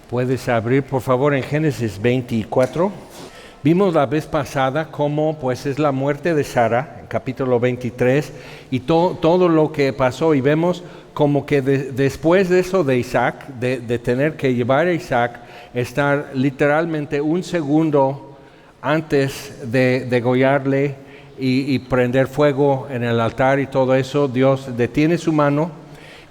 Puedes abrir, por favor, en Génesis 24. Vimos la vez pasada cómo pues es la muerte de Sara, en capítulo 23, y todo lo que pasó, y vemos como que después de eso de Isaac, de tener que llevar a Isaac, estar literalmente un segundo antes de degollarle y prender fuego en el altar y todo eso, Dios detiene su mano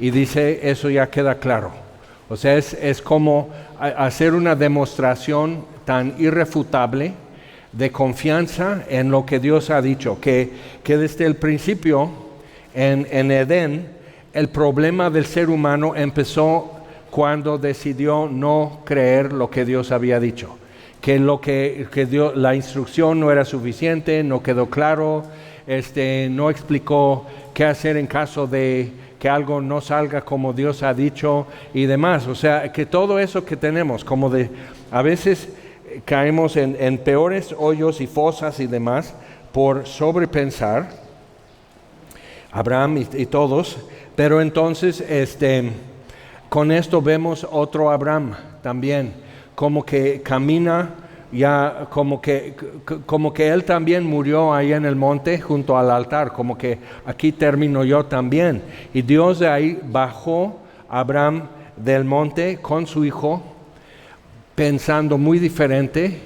y dice, eso ya queda claro. O sea, es como hacer una demostración tan irrefutable de confianza en lo que Dios ha dicho, que desde el principio en Edén, el problema del ser humano empezó cuando decidió no creer lo que Dios había dicho, que Dios, la instrucción no era suficiente, no quedó claro, no explicó qué hacer en caso de que algo no salga como Dios ha dicho y demás. O sea, que todo eso que tenemos, a veces caemos en peores hoyos y fosas y demás por sobrepensar, Abraham y todos, pero entonces con esto vemos otro Abraham también, como que camina ya, como que él también murió ahí en el monte junto al altar, como que aquí termino yo también. Y Dios de ahí bajó a Abraham del monte con su hijo, pensando muy diferente,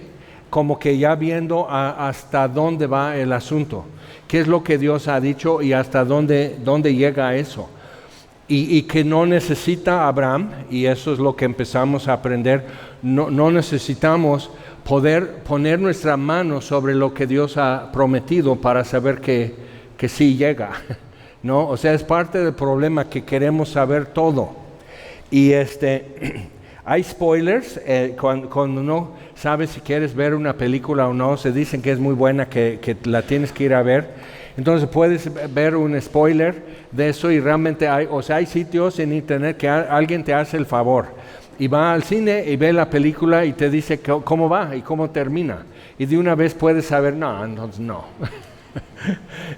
como que ya viendo hasta dónde va el asunto, qué es lo que Dios ha dicho y hasta dónde llega eso. Y que no necesita Abraham, y eso es lo que empezamos a aprender, no necesitamos poder poner nuestra mano sobre lo que Dios ha prometido para saber que sí llega, ¿no? O sea, es parte del problema que queremos saber todo. Y hay spoilers, cuando uno sabe si quieres ver una película o no, se dicen que es muy buena, que la tienes que ir a ver. Entonces puedes ver un spoiler de eso y realmente hay sitios en internet que alguien te hace el favor y va al cine y ve la película y te dice cómo va y cómo termina. Y de una vez puedes saber, no, entonces no.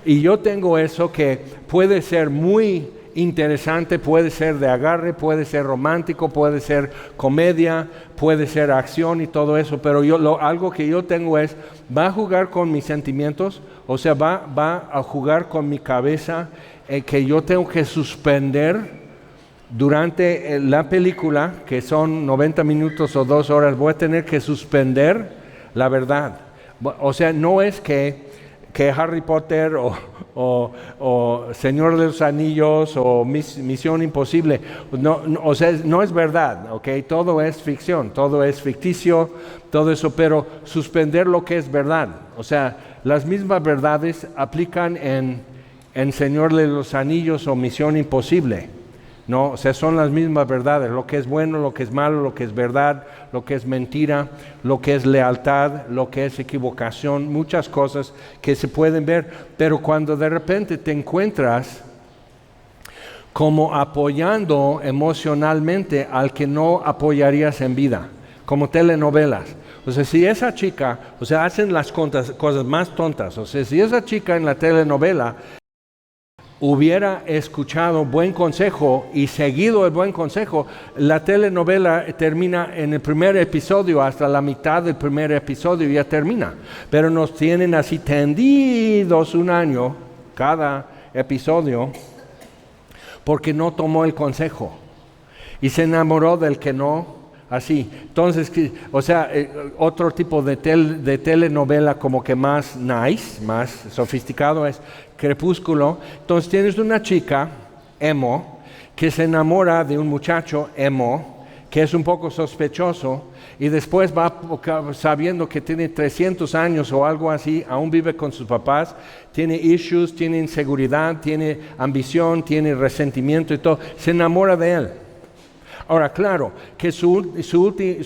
Y yo tengo eso que puede ser muy interesante, puede ser de agarre, puede ser romántico, puede ser comedia, puede ser acción y todo eso, pero algo que yo tengo es, va a jugar con mis sentimientos, o sea, va a jugar con mi cabeza, que yo tengo que suspender durante la película, que son 90 minutos o 2 horas, voy a tener que suspender la verdad. O sea, no es que Harry Potter o Señor de los Anillos o Misión Imposible, o sea, no es verdad, ¿ok? Todo es ficción, todo es ficticio, todo eso, pero suspender lo que es verdad. O sea, las mismas verdades aplican en Señor de los Anillos o Misión Imposible, ¿no? O sea, son las mismas verdades, lo que es bueno, lo que es malo, lo que es verdad, lo que es mentira, lo que es lealtad, lo que es equivocación, muchas cosas que se pueden ver, pero cuando de repente te encuentras como apoyando emocionalmente al que no apoyarías en vida, como telenovelas. O sea, si esa chica, o sea, hacen las cosas más tontas, o sea, si esa chica en la telenovela hubiera escuchado buen consejo y seguido el buen consejo, la telenovela termina en el primer episodio, hasta la mitad del primer episodio ya termina. Pero nos tienen así tendidos un año cada episodio porque no tomó el consejo y se enamoró del que no. Así, entonces, o sea, otro tipo de telenovela como que más nice, más sofisticado es Crepúsculo. Entonces tienes una chica, emo, que se enamora de un muchacho, emo, que es un poco sospechoso, y después va sabiendo que tiene 300 años o algo así, aún vive con sus papás, tiene issues, tiene inseguridad, tiene ambición, tiene resentimiento y todo, se enamora de él. Ahora, claro, que su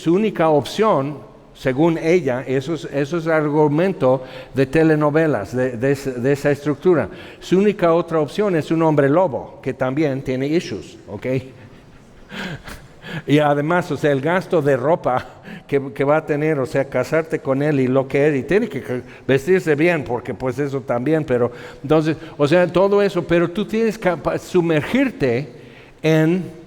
única opción, según ella, eso es el argumento de telenovelas, de esa estructura. Su única otra opción es un hombre lobo, que también tiene issues, ¿ok? Y además, o sea, el gasto de ropa que va a tener, o sea, casarte con él y lo que es, y tiene que vestirse bien, porque pues eso también, pero entonces, o sea, todo eso, pero tú tienes que sumergirte en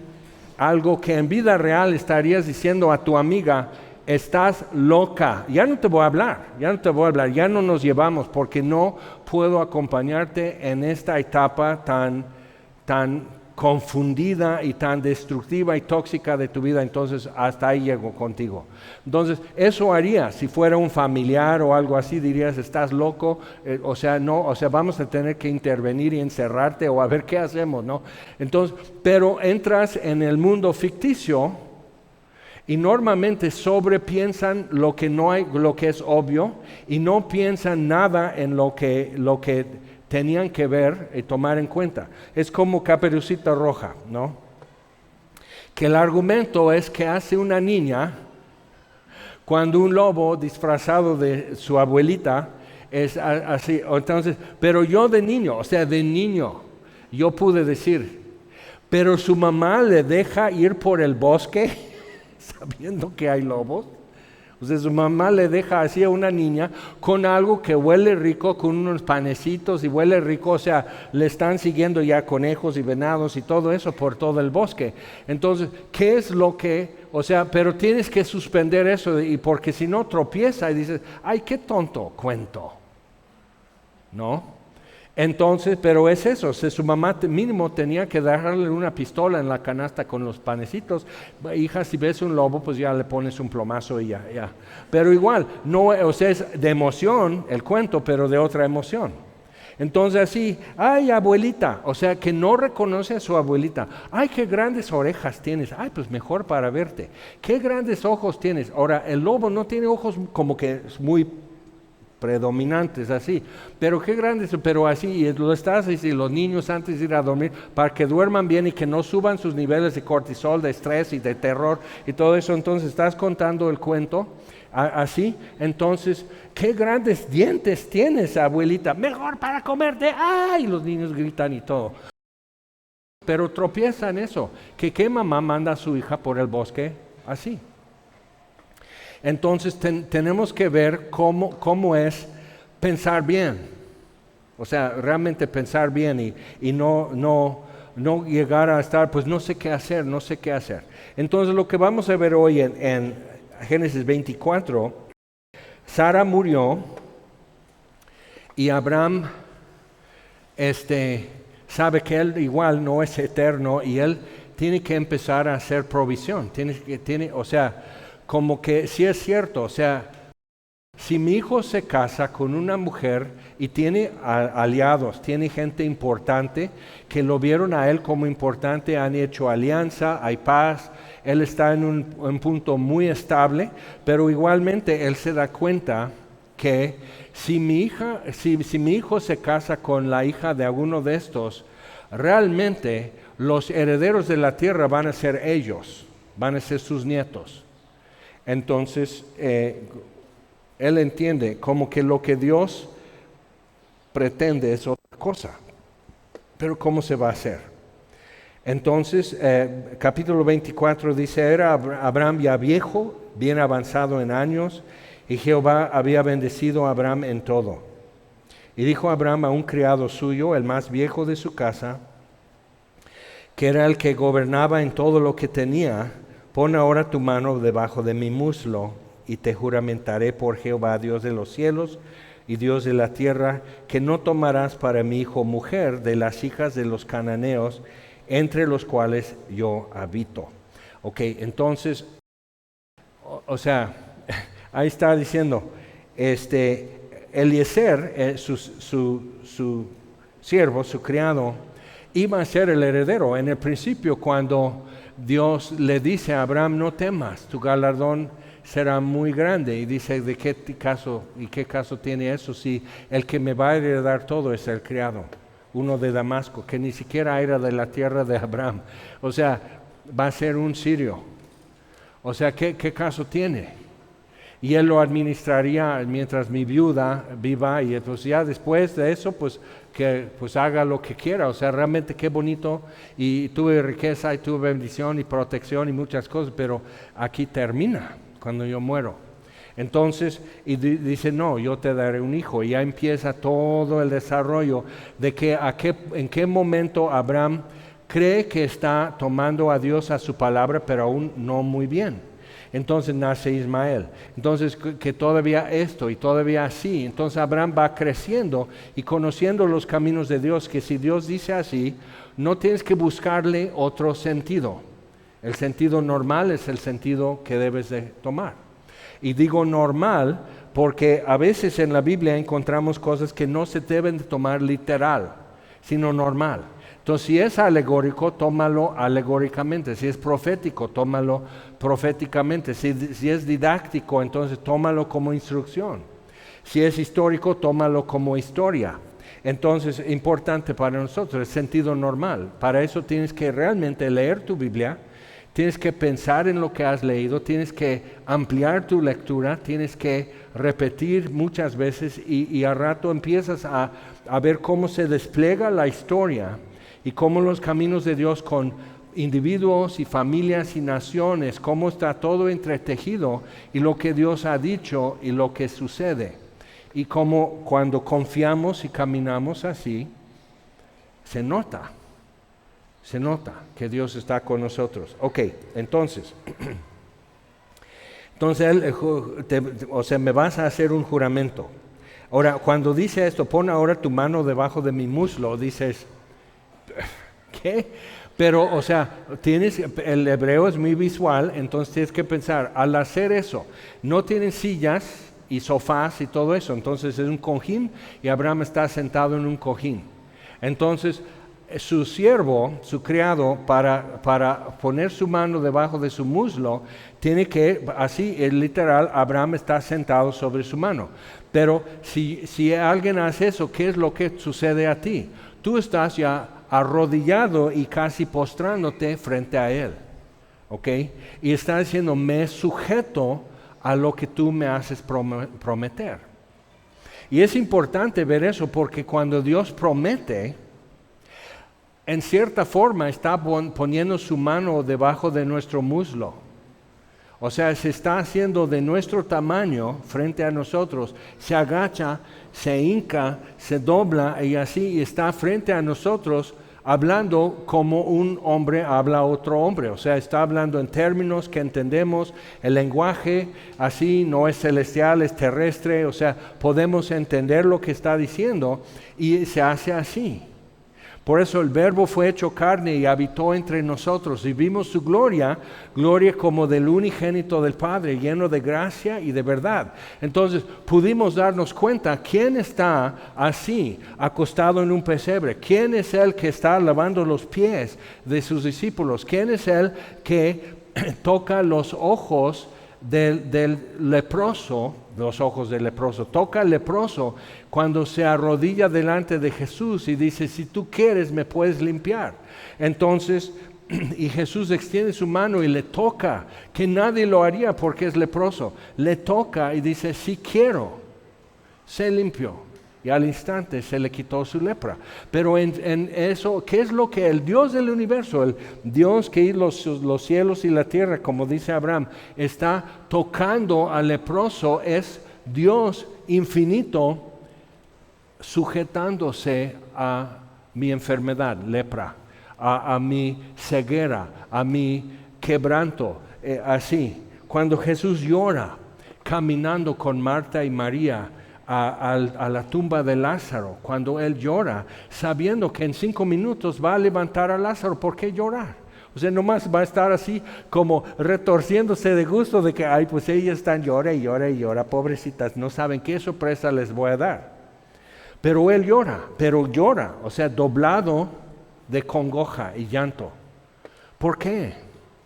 algo que en vida real estarías diciendo a tu amiga, estás loca, ya no te voy a hablar, ya no nos llevamos porque no puedo acompañarte en esta etapa tan confundida y tan destructiva y tóxica de tu vida, entonces hasta ahí llego contigo. Entonces, eso haría, si fuera un familiar o algo así, dirías, estás loco, vamos a tener que intervenir y encerrarte o a ver qué hacemos, ¿no? Entonces, pero entras en el mundo ficticio y normalmente sobrepiensan lo que no hay, lo que es obvio, y no piensan nada en lo que tenían que ver y tomar en cuenta. Es como Caperucita Roja, ¿no? Que el argumento es que hace una niña cuando un lobo disfrazado de su abuelita es así. Entonces, pero yo de niño, yo pude decir, pero su mamá le deja ir por el bosque sabiendo que hay lobos. O sea, su mamá le deja así a una niña con algo que huele rico, con unos panecitos y huele rico, o sea, le están siguiendo ya conejos y venados y todo eso por todo el bosque. Entonces, ¿qué es lo que, pero tienes que suspender eso y porque si no tropieza y dices, ay, qué tonto cuento, ¿no? Entonces, pero es eso, su mamá mínimo tenía que dejarle una pistola en la canasta con los panecitos. Hija, si ves un lobo, pues ya le pones un plomazo y ya. Pero igual, no, es de emoción el cuento, pero de otra emoción. Entonces así, ay, abuelita, que no reconoce a su abuelita. Ay, qué grandes orejas tienes. Ay, pues mejor para verte. Qué grandes ojos tienes. Ahora, el lobo no tiene ojos como que muy predominantes así, pero qué grandes, pero así, y lo estás y los niños antes de ir a dormir, para que duerman bien y que no suban sus niveles de cortisol, de estrés y de terror y todo eso, entonces estás contando el cuento así, entonces, qué grandes dientes tienes, abuelita, mejor para comerte, ¡ay! Los niños gritan y todo. Pero tropiezan eso, que qué mamá manda a su hija por el bosque así. Entonces tenemos que ver cómo es pensar bien, realmente pensar bien y no llegar a estar, pues no sé qué hacer. Entonces lo que vamos a ver hoy en Génesis 24, Sara murió y Abraham sabe que él igual no es eterno y él tiene que empezar a hacer provisión, como que sí es cierto, si mi hijo se casa con una mujer y tiene aliados, tiene gente importante que lo vieron a él como importante, han hecho alianza, hay paz, él está en un punto muy estable, pero igualmente él se da cuenta que si mi hijo se casa con la hija de alguno de estos, realmente los herederos de la tierra van a ser ellos, van a ser sus nietos. Entonces, él entiende como que lo que Dios pretende es otra cosa. Pero ¿cómo se va a hacer? Entonces, capítulo 24 dice, era Abraham ya viejo, bien avanzado en años, y Jehová había bendecido a Abraham en todo. Y dijo Abraham a un criado suyo, el más viejo de su casa, que era el que gobernaba en todo lo que tenía, pon ahora tu mano debajo de mi muslo, y te juramentaré por Jehová, Dios de los cielos y Dios de la tierra, que no tomarás para mi hijo mujer de las hijas de los cananeos, entre los cuales yo habito. Ok, entonces, ahí está diciendo, Eliezer, su siervo, su criado, iba a ser el heredero. En el principio, cuando Dios le dice a Abraham, no temas, tu galardón será muy grande. Y dice, ¿de qué caso tiene eso si el que me va a heredar todo es el criado, uno de Damasco, que ni siquiera era de la tierra de Abraham? Va a ser un sirio. ¿Qué caso tiene? Y él lo administraría mientras mi viuda viva, y entonces ya después de eso, pues haga lo que quiera. Realmente qué bonito, y tuve riqueza y tuve bendición y protección y muchas cosas, pero aquí termina cuando yo muero. Entonces, y dice, no, yo te daré un hijo, y ya empieza todo el desarrollo de en qué momento Abraham cree que está tomando a Dios a su palabra, pero aún no muy bien. Entonces nace Ismael. Entonces que todavía esto y todavía así. Entonces Abraham va creciendo y conociendo los caminos de Dios, que si Dios dice así, no tienes que buscarle otro sentido. El sentido normal es el sentido que debes de tomar. Y digo normal porque a veces en la Biblia encontramos cosas que no se deben de tomar literal, sino normal. Entonces, si es alegórico, tómalo alegóricamente. Si es profético, tómalo proféticamente. Si es didáctico, entonces tómalo como instrucción. Si es histórico, tómalo como historia. Entonces, importante para nosotros, el sentido normal. Para eso tienes que realmente leer tu Biblia, tienes que pensar en lo que has leído, tienes que ampliar tu lectura, tienes que repetir muchas veces y al rato empiezas a ver cómo se despliega la historia y cómo los caminos de Dios con individuos y familias y naciones, cómo está todo entretejido y lo que Dios ha dicho y lo que sucede. Y cómo cuando confiamos y caminamos así, se nota que Dios está con nosotros. Ok, entonces me vas a hacer un juramento. Ahora, cuando dice esto, pon ahora tu mano debajo de mi muslo, dices, ¿qué? Pero, el hebreo es muy visual, entonces tienes que pensar, al hacer eso, no tienen sillas y sofás y todo eso, entonces es un cojín y Abraham está sentado en un cojín. Entonces, su siervo, su criado, para poner su mano debajo de su muslo, tiene que, así es literal, Abraham está sentado sobre su mano. Pero si alguien hace eso, ¿qué es lo que sucede a ti? Tú estás ya arrodillado y casi postrándote frente a él, ¿ok? Y está diciendo, me sujeto a lo que tú me haces prometer. Y es importante ver eso porque cuando Dios promete, en cierta forma está poniendo su mano debajo de nuestro muslo. O sea, se está haciendo de nuestro tamaño frente a nosotros, se agacha, se hinca, se dobla y así y está frente a nosotros hablando como un hombre habla a otro hombre. O sea, está hablando en términos que entendemos, el lenguaje así no es celestial, es terrestre. O sea, podemos entender lo que está diciendo y se hace así. Por eso el Verbo fue hecho carne y habitó entre nosotros y vimos su gloria, gloria como del unigénito del Padre, lleno de gracia y de verdad. Entonces pudimos darnos cuenta quién está así, acostado en un pesebre, quién es el que está lavando los pies de sus discípulos, quién es el que toca los ojos del leproso, toca al leproso cuando se arrodilla delante de Jesús y dice, si tú quieres me puedes limpiar. Entonces, y Jesús extiende su mano y le toca, que nadie lo haría porque es leproso, le toca y dice, si quiero, sé limpio. Y al instante se le quitó su lepra. Pero en eso, ¿qué es lo que el Dios del universo, el Dios que hizo los cielos y la tierra, como dice Abraham, está tocando al leproso? Es Dios infinito sujetándose a mi enfermedad, lepra, a mi ceguera, a mi quebranto, así. Cuando Jesús llora, caminando con Marta y María, a la tumba de Lázaro, cuando él llora, sabiendo que en 5 minutos va a levantar a Lázaro, ¿por qué llorar? O sea, nomás va a estar así como retorciéndose de gusto de que, ay, pues ellas están llora y llora y llora, pobrecitas, no saben qué sorpresa les voy a dar. Pero él llora, o sea, doblado de congoja y llanto. ¿Por qué?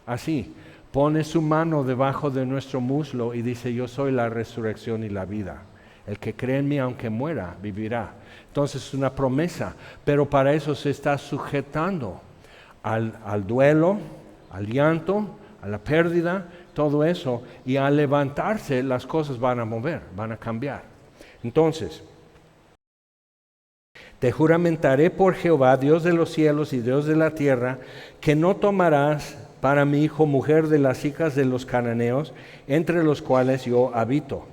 Así, pone su mano debajo de nuestro muslo y dice, yo soy la resurrección y la vida. El que cree en mí, aunque muera, vivirá. Entonces es una promesa, pero para eso se está sujetando al duelo, al llanto, a la pérdida, todo eso. Y al levantarse las cosas van a mover, van a cambiar. Entonces, te juramentaré por Jehová, Dios de los cielos y Dios de la tierra, que no tomarás para mi hijo mujer de las hijas de los cananeos, entre los cuales yo habito,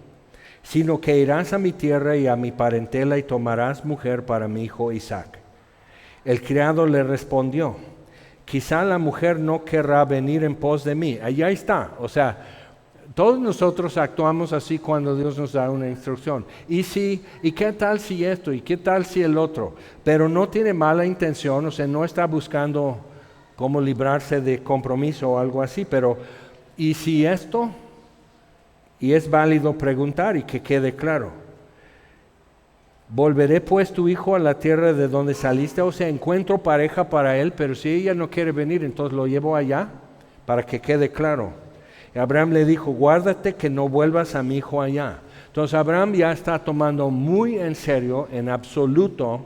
sino que irás a mi tierra y a mi parentela y tomarás mujer para mi hijo Isaac. El criado le respondió, quizá la mujer no querrá venir en pos de mí. Allá está, o sea, todos nosotros actuamos así cuando Dios nos da una instrucción. ¿Y qué tal si esto? ¿Y qué tal si el otro? Pero no tiene mala intención, o sea, no está buscando cómo librarse de compromiso o algo así, pero ¿y si esto? Y es válido preguntar y que quede claro. ¿Volveré pues tu hijo a la tierra de donde saliste? O sea, encuentro pareja para él, pero si ella no quiere venir, entonces lo llevo allá para que quede claro. Y Abraham le dijo, guárdate que no vuelvas a mi hijo allá. Entonces Abraham ya está tomando muy en serio, en absoluto,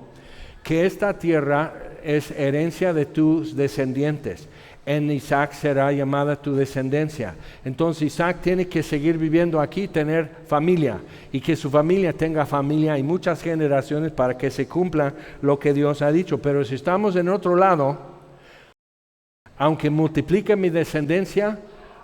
que esta tierra es herencia de tus descendientes. En Isaac será llamada tu descendencia. Entonces Isaac tiene que seguir viviendo aquí, tener familia, y que su familia tenga familia y muchas generaciones para que se cumpla lo que Dios ha dicho. Pero si estamos en otro lado, aunque multiplique mi descendencia,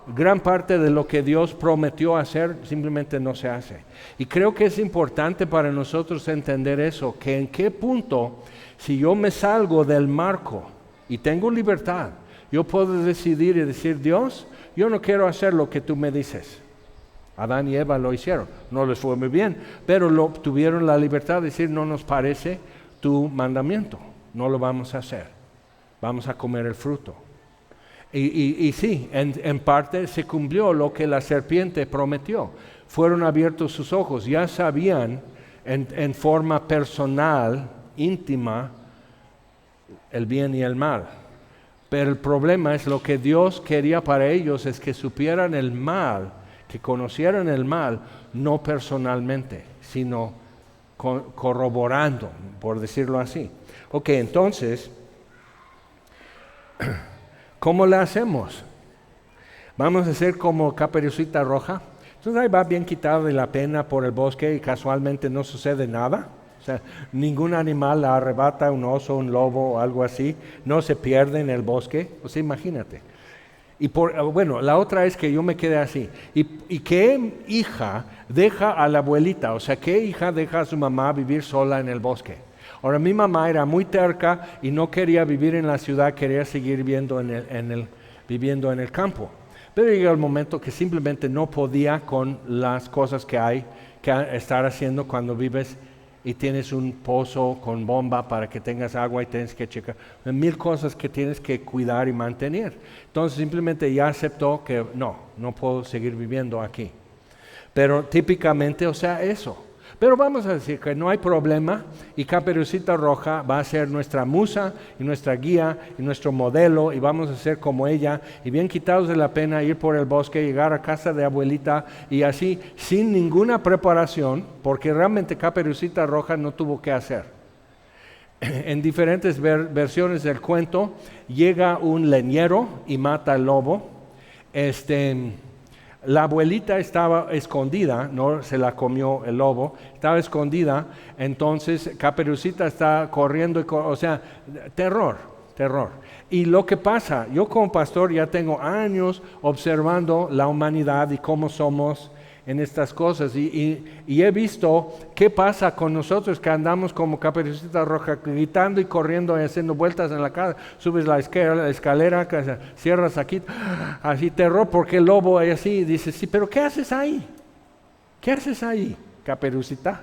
gran parte de lo que Dios prometió hacer simplemente no se hace. Y creo que es importante para nosotros entender eso, que en qué punto, si yo me salgo del marco y tengo libertad, yo puedo decidir y decir, Dios, yo no quiero hacer lo que tú me dices. Adán y Eva lo hicieron, no les fue muy bien, pero tuvieron la libertad de decir, no nos parece tu mandamiento, no lo vamos a hacer, vamos a comer el fruto. Y sí, en parte se cumplió lo que la serpiente prometió. Fueron abiertos sus ojos, ya sabían en forma personal, íntima, el bien y el mal. Pero el problema es lo que Dios quería para ellos es que supieran el mal, que conocieran el mal, no personalmente, sino corroborando, por decirlo así. Ok, entonces, ¿cómo le hacemos? Vamos a hacer como Caperucita Roja. Entonces ahí va bien quitado de la pena por el bosque y casualmente no sucede nada. O sea, ningún animal la arrebata, un oso, un lobo o algo así, no se pierde en el bosque. O sea, imagínate. Y bueno, la otra es que yo me quedé así. ¿Y qué hija deja a la abuelita? O sea, ¿qué hija deja a su mamá vivir sola en el bosque? Ahora, mi mamá era muy terca y no quería vivir en la ciudad, quería seguir viviendo en el campo. Pero llegó el momento que simplemente no podía con las cosas que hay que estar haciendo cuando vives y tienes un pozo con bomba para que tengas agua y tienes que checar. 1000 cosas que tienes que cuidar y mantener. Entonces simplemente ya aceptó que no puedo seguir viviendo aquí. Pero típicamente, o sea, eso. Pero vamos a decir que no hay problema y Caperucita Roja va a ser nuestra musa y nuestra guía y nuestro modelo y vamos a ser como ella y bien quitados de la pena ir por el bosque, llegar a casa de abuelita y así sin ninguna preparación, porque realmente Caperucita Roja no tuvo que hacer. En diferentes versiones del cuento llega un leñero y mata al lobo. La abuelita estaba escondida, no se la comió el lobo, estaba escondida, entonces Caperucita está corriendo, o sea, terror. Y lo que pasa, yo como pastor ya tengo años observando la humanidad y cómo somos en estas cosas y he visto qué pasa con nosotros que andamos como Caperucita Roja gritando y corriendo y haciendo vueltas en la casa, subes la escalera, cierras aquí, así terror porque el lobo es así y dices, sí, pero ¿qué haces ahí? ¿Qué haces ahí, Caperucita?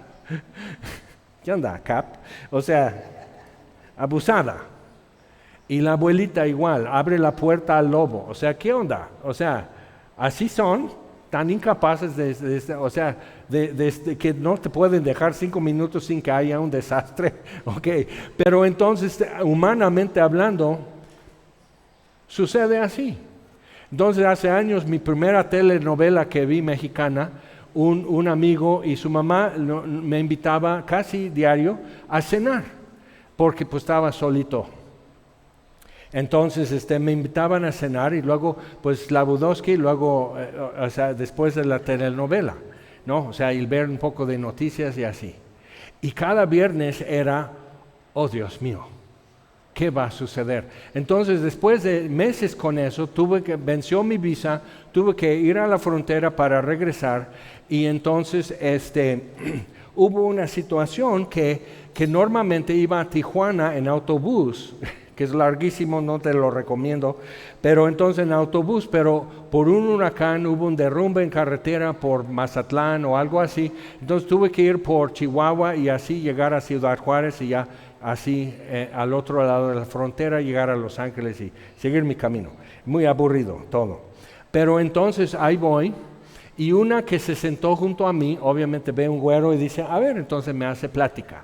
¿Qué onda, Cap? O sea, abusada. Y la abuelita igual, abre la puerta al lobo, o sea, ¿qué onda? O sea, así son, tan incapaces de que no te pueden dejar 5 minutos sin que haya un desastre, okay. Pero entonces, humanamente hablando, sucede así. Entonces, hace años, mi primera telenovela que vi mexicana, un amigo y su mamá me invitaba casi diario a cenar, porque pues estaba solito. Entonces me invitaban a cenar y luego pues la Budowski, luego o sea, después de la telenovela, ¿no? O sea, y ver un poco de noticias y así. Y cada viernes era, oh Dios mío, ¿qué va a suceder? Entonces después de meses con eso, venció mi visa, tuve que ir a la frontera para regresar y entonces hubo una situación que normalmente iba a Tijuana en autobús, que es larguísimo, no te lo recomiendo. Pero entonces en autobús, pero por un huracán hubo un derrumbe en carretera por Mazatlán o algo así. Entonces tuve que ir por Chihuahua y así llegar a Ciudad Juárez y ya así al otro lado de la frontera llegar a Los Ángeles y seguir mi camino. Muy aburrido todo. Pero entonces ahí voy y una que se sentó junto a mí, obviamente ve un güero y dice, a ver, entonces me hace plática.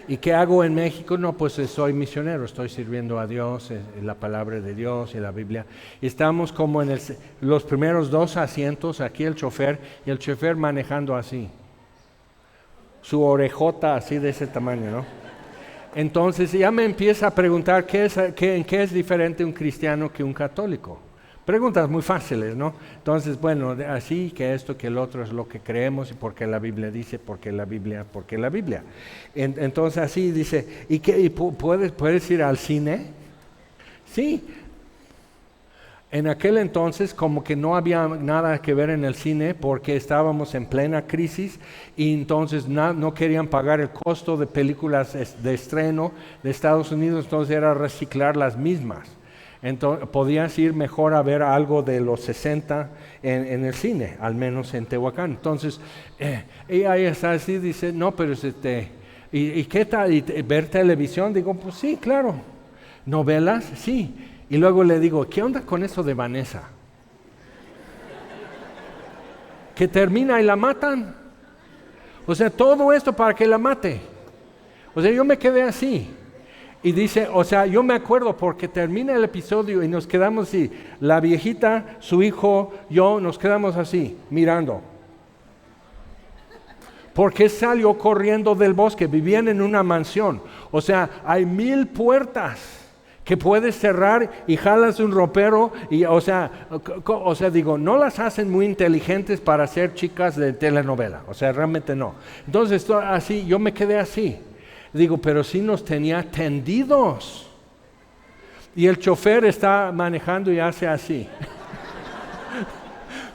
¿Y qué hago en México? No, pues soy misionero, estoy sirviendo a Dios, en la palabra de Dios y la Biblia. Y estamos como en los primeros 2 asientos, aquí el chofer, y el chofer manejando así. Su orejota así de ese tamaño, ¿no? Entonces ya me empieza a preguntar en qué es diferente un cristiano que un católico. Preguntas muy fáciles, ¿no? Entonces, bueno, así que esto, que el otro es lo que creemos y porque la Biblia dice, porque la Biblia. Entonces así dice, ¿y puedes ir al cine? Sí. En aquel entonces como que no había nada que ver en el cine porque estábamos en plena crisis y entonces no querían pagar el costo de películas de estreno de Estados Unidos, entonces era reciclar las mismas. Entonces, podías ir mejor a ver algo de los 60 en el cine, al menos en Tehuacán. Entonces, ella está así, dice, no, pero ¿y qué tal? ¿Y ver televisión? Digo, pues sí, claro. ¿Novelas? Sí. Y luego le digo, ¿qué onda con eso de Vanessa? Que termina y la matan. O sea, todo esto para que la mate. O sea, yo me quedé así. Y dice, o sea, yo me acuerdo porque termina el episodio y nos quedamos así. La viejita, su hijo, yo, nos quedamos así, mirando. Porque salió corriendo del bosque, vivían en una mansión. O sea, hay 1000 puertas que puedes cerrar y jalas un ropero. Y, o sea, digo, no las hacen muy inteligentes para ser chicas de telenovela. O sea, realmente no. Entonces, así, yo me quedé así. Digo, pero sí nos tenía tendidos. Y el chofer está manejando y hace así.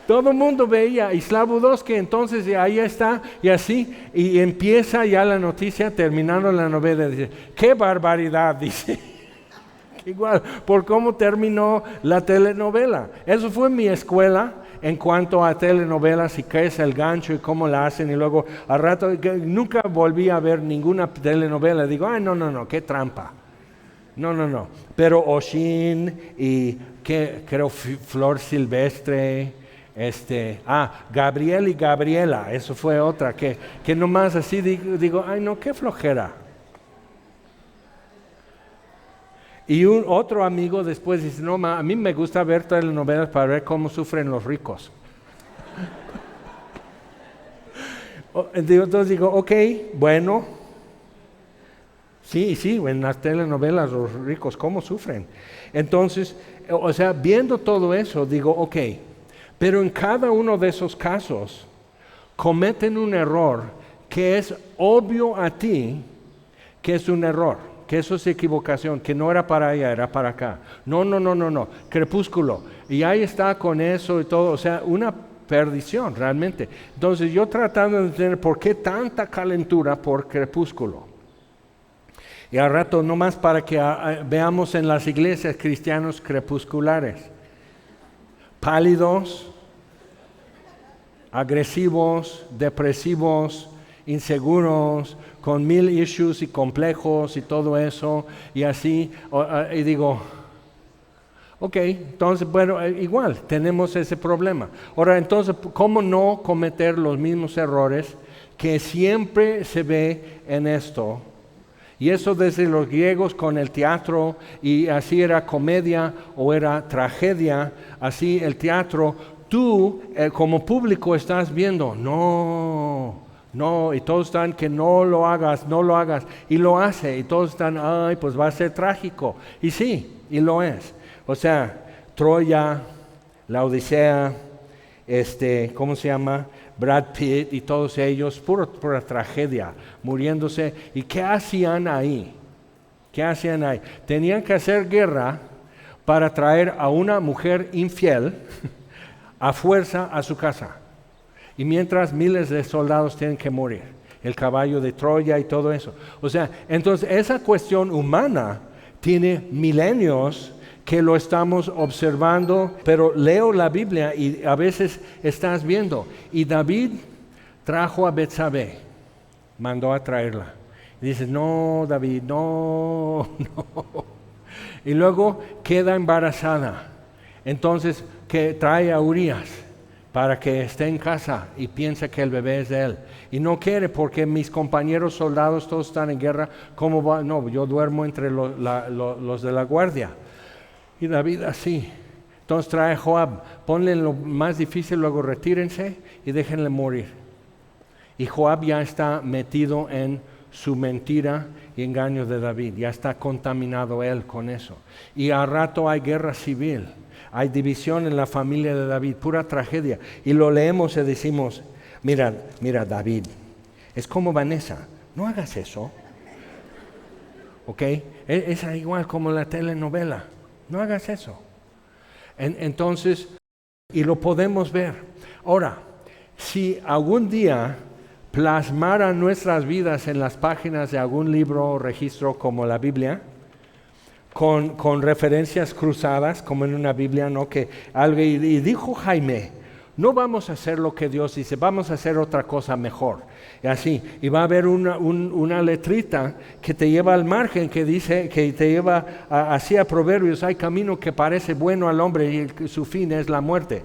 Todo el mundo veía, y Slavudowski, entonces ahí está, y así, y empieza ya la noticia, terminando la novela, dice, ¡qué barbaridad! Dice, igual, por cómo terminó la telenovela. Eso fue mi escuela en cuanto a telenovelas y qué es el gancho y cómo la hacen, y luego al rato, nunca volví a ver ninguna telenovela, digo, ay, no, qué trampa. No, pero Oshin y creo Flor Silvestre, Gabriel y Gabriela, eso fue otra, que nomás así digo, ay no, qué flojera. Y otro amigo después dice, no, a mí me gusta ver telenovelas para ver cómo sufren los ricos. Entonces digo, ok, bueno, sí, en las telenovelas los ricos, ¿cómo sufren? Entonces, o sea, viendo todo eso, digo, ok, pero en cada uno de esos casos cometen un error que es obvio a ti que es un error, que eso es equivocación, que no era para allá, era para acá. No, Crepúsculo. Y ahí está con eso y todo, o sea, una perdición realmente. Entonces yo tratando de entender por qué tanta calentura por Crepúsculo. Y al rato nomás para que veamos en las iglesias cristianos crepusculares. Pálidos, agresivos, depresivos, inseguros, con 1000 issues y complejos y todo eso, y así, y digo, ok, entonces, bueno, igual, tenemos ese problema. Ahora, entonces, ¿cómo no cometer los mismos errores que siempre se ve en esto? Y eso desde los griegos con el teatro, y así era comedia o era tragedia, así el teatro, tú como público estás viendo, no, y todos están que no lo hagas, y lo hace, y todos están, ay, pues va a ser trágico, y sí, y lo es. O sea, Troya, la Odisea, ¿cómo se llama? Brad Pitt y todos ellos, pura tragedia, muriéndose. ¿Y qué hacían ahí? Tenían que hacer guerra para traer a una mujer infiel a fuerza a su casa. Y mientras miles de soldados tienen que morir. El caballo de Troya y todo eso. O sea, entonces esa cuestión humana Tiene milenios que lo estamos observando, pero leo la Biblia y a veces estás viendo. Y David trajo a Betsabé, mandó a traerla. Y dices, no, David, no. Y luego queda embarazada. Entonces, que trae a Urías para que esté en casa y piensa que el bebé es de él. Y no quiere porque mis compañeros soldados todos están en guerra. ¿Cómo va? No, yo duermo entre los de la guardia. Y David así. Entonces trae a Joab, ponle lo más difícil, luego retírense y déjenle morir. Y Joab ya está metido en su mentira y engaño de David. Ya está contaminado él con eso. Y al rato hay guerra civil. Hay división en la familia de David, pura tragedia. Y lo leemos y decimos, mira David, es como Vanessa, no hagas eso. ¿Ok? Es igual como la telenovela, no hagas eso. Entonces, y lo podemos ver. Ahora, si algún día plasmara nuestras vidas en las páginas de algún libro o registro como la Biblia, con referencias cruzadas, como en una Biblia, ¿no? Que algo, y dijo Jaime, no vamos a hacer lo que Dios dice, vamos a hacer otra cosa mejor. Y así, y va a haber una letrita que te lleva al margen, que dice, que te lleva así a Proverbios, hay camino que parece bueno al hombre y su fin es la muerte.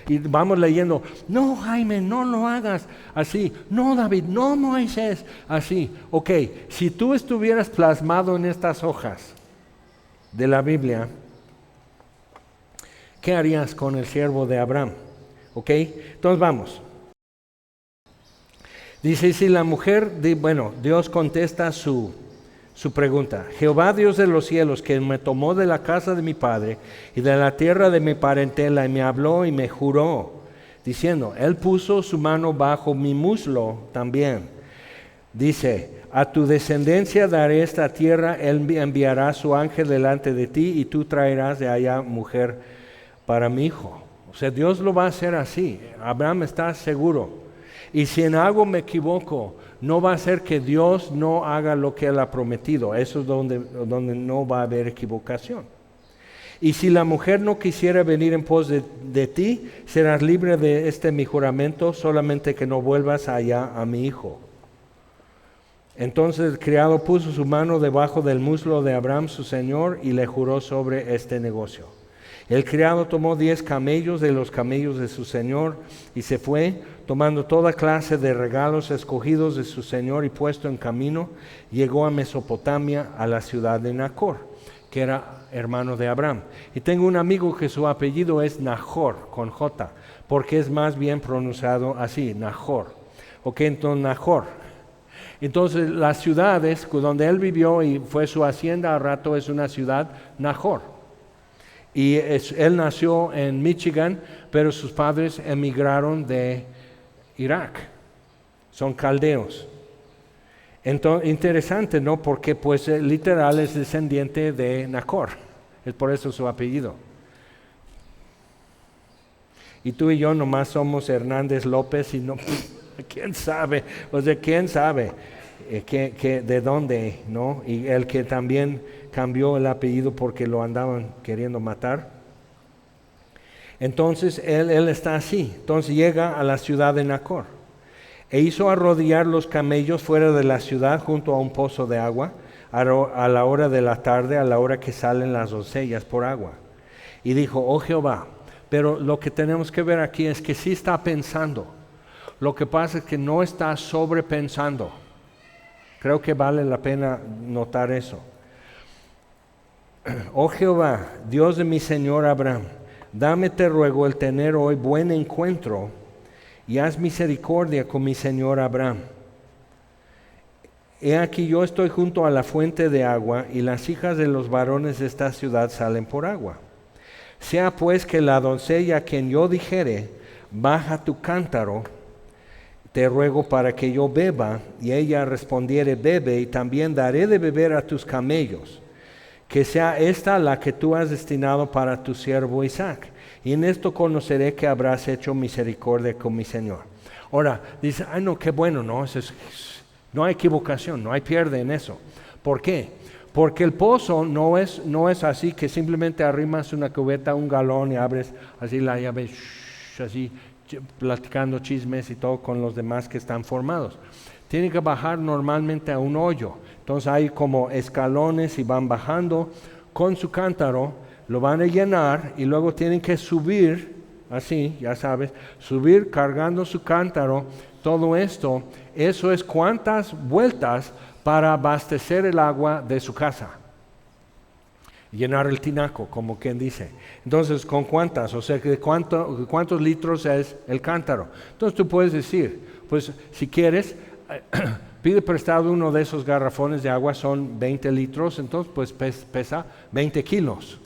Y vamos leyendo, no Jaime, no lo hagas así, no David, no Moisés, así. Ok, si tú estuvieras plasmado en estas hojas de la Biblia, ¿qué harías con el siervo de Abraham? ¿Ok? Entonces vamos. Dice, si la mujer, Dios contesta su pregunta. Jehová Dios de los cielos, que me tomó de la casa de mi padre y de la tierra de mi parentela y me habló y me juró, diciendo, Él puso su mano bajo mi muslo también. Dice, a tu descendencia daré esta tierra, Él enviará su ángel delante de ti y tú traerás de allá mujer para mi hijo. O sea, Dios lo va a hacer así. Abraham está seguro. Y si en algo me equivoco, no va a ser que Dios no haga lo que Él ha prometido. Eso es donde no va a haber equivocación. Y si la mujer no quisiera venir en pos de ti, serás libre de mi juramento, solamente que no vuelvas allá a mi hijo. Entonces el criado puso su mano debajo del muslo de Abraham su señor y le juró sobre este negocio. El criado tomó 10 camellos de los camellos de su señor y se fue, tomando toda clase de regalos escogidos de su señor y puesto en camino, llegó a Mesopotamia, a la ciudad de Nacor, que era hermano de Abraham. Y tengo un amigo que su apellido es Nahor, con J, porque es más bien pronunciado así, Nahor. Ok, entonces Nahor. Entonces las ciudades donde él vivió y fue su hacienda al rato es una ciudad Nahor. Y él nació en Michigan, pero sus padres emigraron de Irak. Son caldeos. Entonces, interesante, ¿no? Porque pues literal es descendiente de Nahor. Es por eso su apellido. Y tú y yo nomás somos Hernández López y no... ¿Quién sabe? O sea, ¿quién sabe de dónde, no? Y el que también cambió el apellido porque lo andaban queriendo matar. Entonces, él está así. Entonces llega a la ciudad de Nacor. E hizo arrodillar los camellos fuera de la ciudad junto a un pozo de agua, a la hora de la tarde, a la hora que salen las doncellas por agua. Y dijo, oh Jehová, pero lo que tenemos que ver aquí es que sí está pensando. Lo que pasa es que no está sobrepensando. Creo que vale la pena notar eso. Oh Jehová, Dios de mi señor Abraham, dame te ruego el tener hoy buen encuentro y haz misericordia con mi señor Abraham. He aquí yo estoy junto a la fuente de agua y las hijas de los varones de esta ciudad salen por agua. Sea pues que la doncella a quien yo dijere, baja tu cántaro, te ruego para que yo beba, y ella respondiere, bebe, y también daré de beber a tus camellos, que sea esta la que tú has destinado para tu siervo Isaac, y en esto conoceré que habrás hecho misericordia con mi Señor. Ahora, dice, no, qué bueno, no, no hay equivocación, no hay pierde en eso. ¿Por qué? Porque el pozo no es así que simplemente arrimas una cubeta, un galón y abres así la llave, así platicando chismes y todo con los demás que están formados. Tiene que bajar normalmente a un hoyo. Entonces hay como escalones y van bajando con su cántaro, lo van a llenar y luego tienen que subir, así, ya sabes, subir cargando su cántaro. Todo esto, eso es cuántas vueltas para abastecer el agua de su casa. Llenar el tinaco, como quien dice. Entonces, ¿con cuántas? O sea, ¿cuántos litros es el cántaro? Entonces tú puedes decir, pues si quieres, pide prestado uno de esos garrafones de agua, son 20 litros, entonces pues pesa 20 kilos.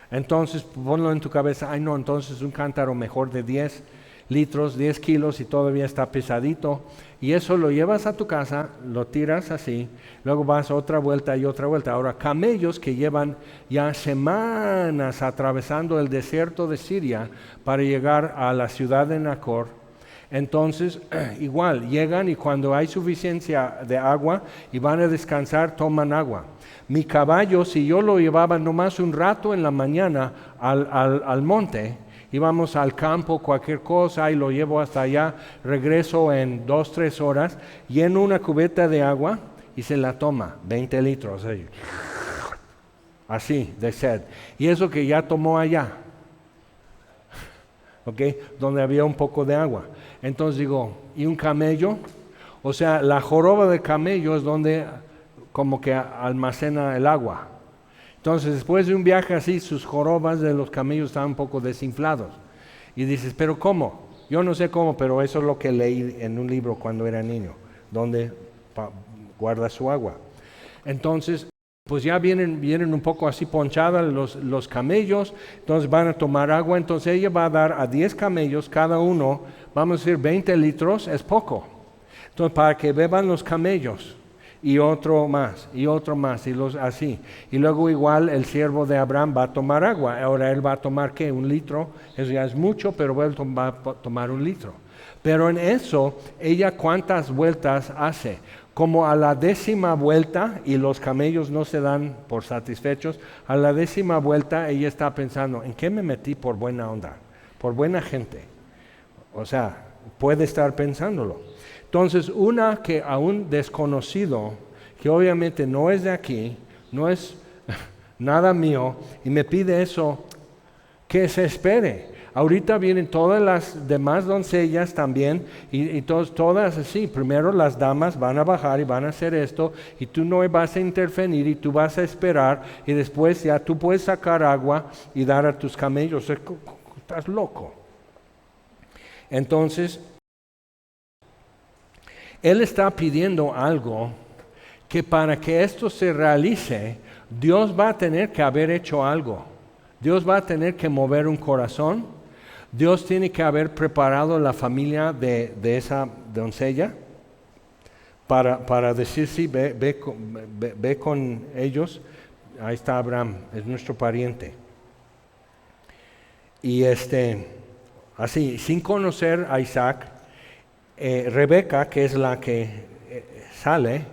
Entonces ponlo en tu cabeza, ay no, entonces un cántaro mejor de 10 litros, 10 kilos y todavía está pesadito. Y eso lo llevas a tu casa, lo tiras así, luego vas otra vuelta y otra vuelta. Ahora, camellos que llevan ya semanas atravesando el desierto de Siria para llegar a la ciudad de Nacor, entonces igual llegan y cuando hay suficiencia de agua y van a descansar, toman agua. Mi caballo, si yo lo llevaba nomás un rato en la mañana al monte, íbamos al campo, cualquier cosa, y lo llevo hasta allá, regreso en 2-3 horas, lleno una cubeta de agua y se la toma, 20 litros, así, de sed. Y eso que ya tomó allá, ¿ok? Donde había un poco de agua. Entonces digo, ¿y un camello? O sea, la joroba de camello es donde como que almacena el agua. Entonces, después de un viaje así, sus jorobas de los camellos estaban un poco desinflados. Y dices, ¿pero cómo? Yo no sé cómo, pero eso es lo que leí en un libro cuando era niño, donde guarda su agua. Entonces, pues ya vienen un poco así ponchadas los camellos, entonces van a tomar agua, entonces ella va a dar a 10 camellos, cada uno, vamos a decir 20 litros, es poco. Entonces, para que beban los camellos. Y otro más, y así. Y luego igual el siervo de Abraham va a tomar agua. Ahora él va a tomar, ¿qué? 1 litro. Eso ya es mucho, pero él va a tomar 1 litro. Pero en eso, ella ¿cuántas vueltas hace? Como a la 10ª vuelta, y los camellos no se dan por satisfechos, a la 10ª vuelta ella está pensando, ¿en qué me metí por buena onda? Por buena gente. O sea, puede estar pensándolo. Entonces, una que a un desconocido, que obviamente no es de aquí, no es nada mío, y me pide eso, que se espere. Ahorita vienen todas las demás doncellas también, y todas así. Primero las damas van a bajar y van a hacer esto, y tú no vas a intervenir, y tú vas a esperar, y después ya tú puedes sacar agua y dar a tus camellos. Estás loco. Entonces, él está pidiendo algo que para que esto se realice, Dios va a tener que haber hecho algo. Dios va a tener que mover un corazón. Dios tiene que haber preparado la familia de esa doncella para decir, sí, ve con ellos. Ahí está Abraham, es nuestro pariente. Y así, sin conocer a Isaac, Rebeca, que es la que sale,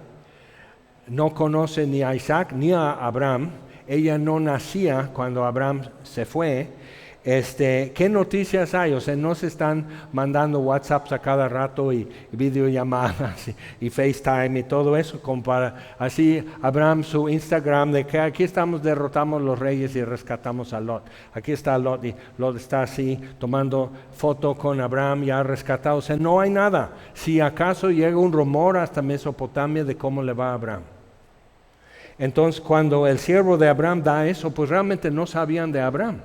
no conoce ni a Isaac ni a Abraham. Ella no nacía cuando Abraham se fue. ¿Qué noticias hay? O sea, no se están mandando WhatsApps a cada rato y videollamadas y FaceTime y todo eso, como para así Abraham su Instagram de que aquí derrotamos los reyes y rescatamos a Lot. Aquí está Lot y Lot está así tomando foto con Abraham ya rescatado. O sea, no hay nada. Si acaso llega un rumor hasta Mesopotamia de cómo le va a Abraham. Entonces, cuando el siervo de Abraham da eso, pues realmente no sabían de Abraham,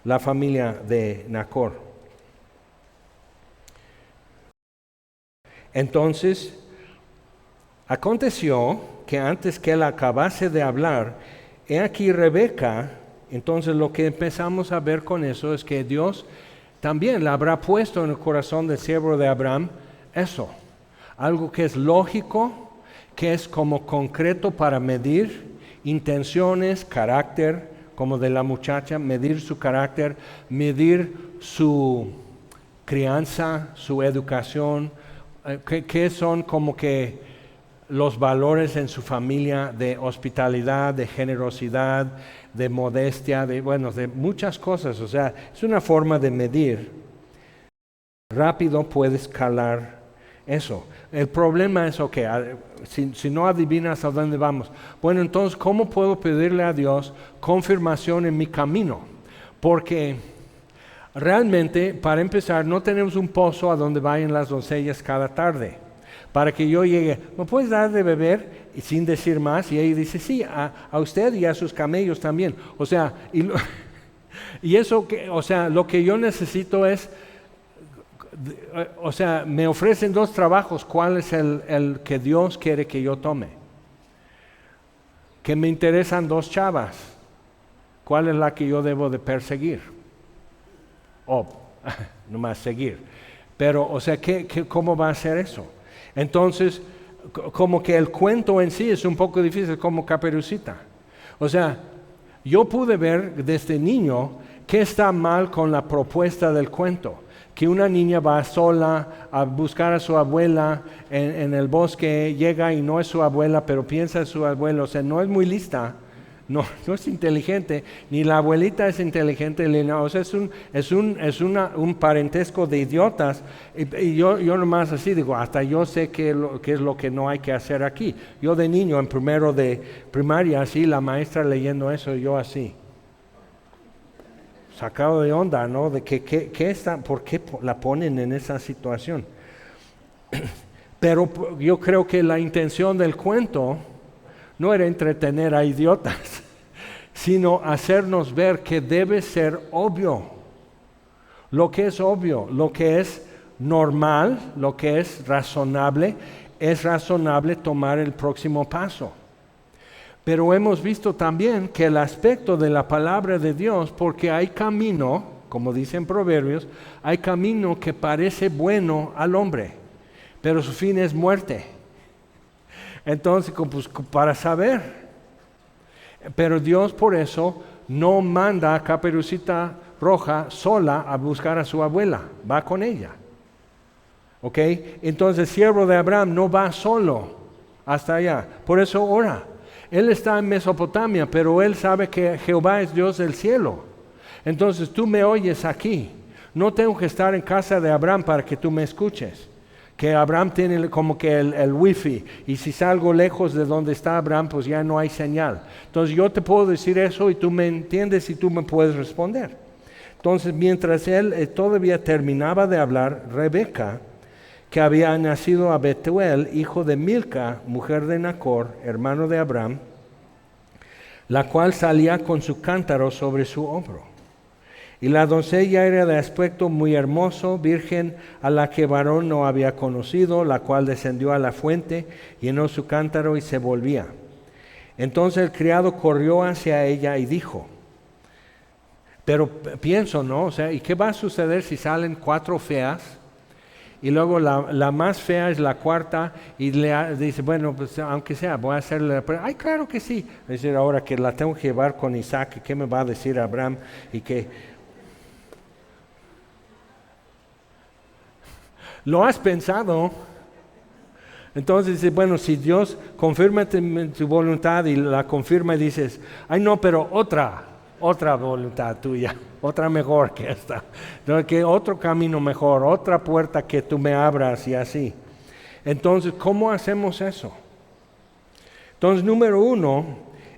la familia de Nacor. Entonces, aconteció que antes que él acabase de hablar, he aquí Rebeca. Entonces lo que empezamos a ver con eso es que Dios también le habrá puesto en el corazón del siervo de Abraham eso, algo que es lógico, que es como concreto para medir intenciones, carácter, como de la muchacha, medir su carácter, medir su crianza, su educación, que son como que los valores en su familia de hospitalidad, de generosidad, de modestia, de muchas cosas. O sea, es una forma de medir. Rápido puedes calar eso. El problema es, si no adivinas a dónde vamos, bueno, entonces, ¿cómo puedo pedirle a Dios confirmación en mi camino? Porque realmente, para empezar, no tenemos un pozo a donde vayan las doncellas cada tarde. Para que yo llegue, ¿me puedes dar de beber? Y sin decir más, y ella dice, sí, a usted y a sus camellos también. O sea, y eso, lo que yo necesito es, me ofrecen dos trabajos, ¿cuál es el que Dios quiere que yo tome? Que me interesan dos chavas, ¿cuál es la que yo debo de perseguir? Nomás seguir. Pero, ¿cómo va a ser eso? Entonces, como que el cuento en sí es un poco difícil, como Caperucita. O sea, yo pude ver desde niño qué está mal con la propuesta del cuento. Que una niña va sola a buscar a su abuela en el bosque, llega y no es su abuela, pero piensa en su abuelo. O sea, no es muy lista, no es inteligente, ni la abuelita es inteligente. O sea, es un parentesco de idiotas. Y yo nomás así digo, hasta yo sé qué es lo que no hay que hacer aquí. Yo de niño, en primero de primaria, así, la maestra leyendo eso, yo así. Sacado de onda, ¿no? De ¿por qué la ponen en esa situación? Pero yo creo que la intención del cuento no era entretener a idiotas, sino hacernos ver que debe ser obvio. Lo que es obvio, lo que es normal, lo que es razonable tomar el próximo paso. Pero hemos visto también que el aspecto de la palabra de Dios, porque hay camino, como dicen Proverbios, hay camino que parece bueno al hombre, pero su fin es muerte. Entonces, pues, para saber. Pero Dios por eso no manda a Caperucita Roja sola a buscar a su abuela, va con ella. ¿Ok? Entonces el siervo de Abraham no va solo hasta allá, por eso ora. Él está en Mesopotamia, pero él sabe que Jehová es Dios del cielo. Entonces tú me oyes aquí. No tengo que estar en casa de Abraham para que tú me escuches. Que Abraham tiene como que el wifi. Y si salgo lejos de donde está Abraham, pues ya no hay señal. Entonces yo te puedo decir eso y tú me entiendes y tú me puedes responder. Entonces mientras él todavía terminaba de hablar, Rebeca, que había nacido a Betuel, hijo de Milca, mujer de Nacor, hermano de Abraham, la cual salía con su cántaro sobre su hombro. Y la doncella era de aspecto muy hermoso, virgen, a la que varón no había conocido, la cual descendió a la fuente, llenó su cántaro y se volvía. Entonces el criado corrió hacia ella y dijo, pero pienso, ¿no? O sea, ¿y qué va a suceder si salen 4 feas? Y luego la más fea es la cuarta y le dice, bueno, pues aunque sea, voy a hacerle la prueba. Ay, claro que sí. Es decir, ahora que la tengo que llevar con Isaac, ¿qué me va a decir Abraham? Y que ¿lo has pensado? Entonces dice, bueno, si Dios confirma tu voluntad y la confirma y dices, ay no, pero otra voluntad tuya, otra mejor que esta, ¿no? Que otro camino mejor, otra puerta que tú me abras y así. Entonces, ¿cómo hacemos eso? Entonces, número 1,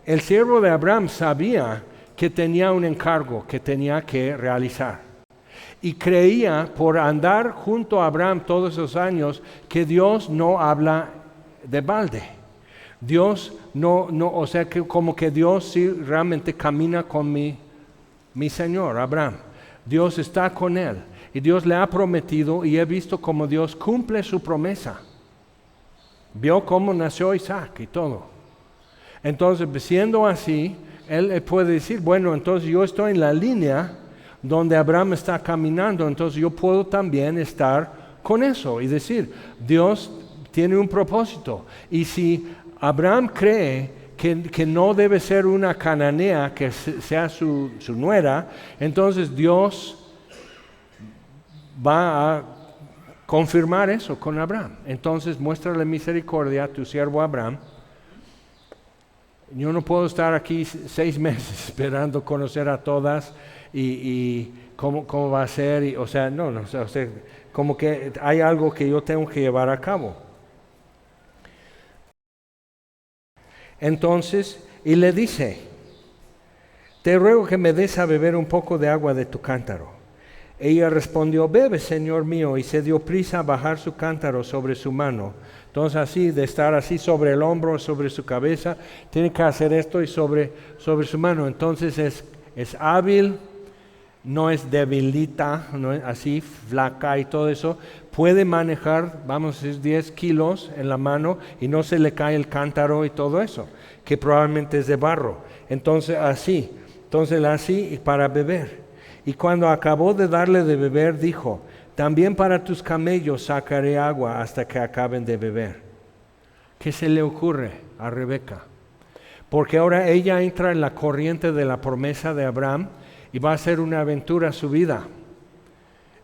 el siervo de Abraham sabía que tenía un encargo que tenía que realizar. Y creía, por andar junto a Abraham todos esos años, que Dios no habla de balde. Dios no, o sea, que como que Dios sí realmente camina con mi Señor, Abraham. Dios está con él. Y Dios le ha prometido, y he visto cómo Dios cumple su promesa. Vio cómo nació Isaac y todo. Entonces, siendo así, él puede decir, bueno, entonces yo estoy en la línea donde Abraham está caminando, entonces yo puedo también estar con eso y decir, Dios tiene un propósito. Y si Abraham cree que no debe ser una cananea que sea su nuera, entonces Dios va a confirmar eso con Abraham. Entonces, muéstrale misericordia a tu siervo Abraham. Yo no puedo estar aquí 6 meses esperando conocer a todas y cómo va a ser. O sea, no, o sea, como que hay algo que yo tengo que llevar a cabo. Entonces, y le dice, te ruego que me des a beber un poco de agua de tu cántaro. Ella respondió, bebe, Señor mío, y se dio prisa a bajar su cántaro sobre su mano. Entonces así, de estar así sobre el hombro, sobre su cabeza, tiene que hacer esto y sobre su mano. Entonces es hábil, no es debilita, no es así, flaca y todo eso. Puede manejar, vamos a decir, 10 kilos en la mano y no se le cae el cántaro y todo eso, que probablemente es de barro. Entonces así para beber. Y cuando acabó de darle de beber, dijo, también para tus camellos sacaré agua hasta que acaben de beber. ¿Qué se le ocurre a Rebeca? Porque ahora ella entra en la corriente de la promesa de Abraham y va a ser una aventura su vida.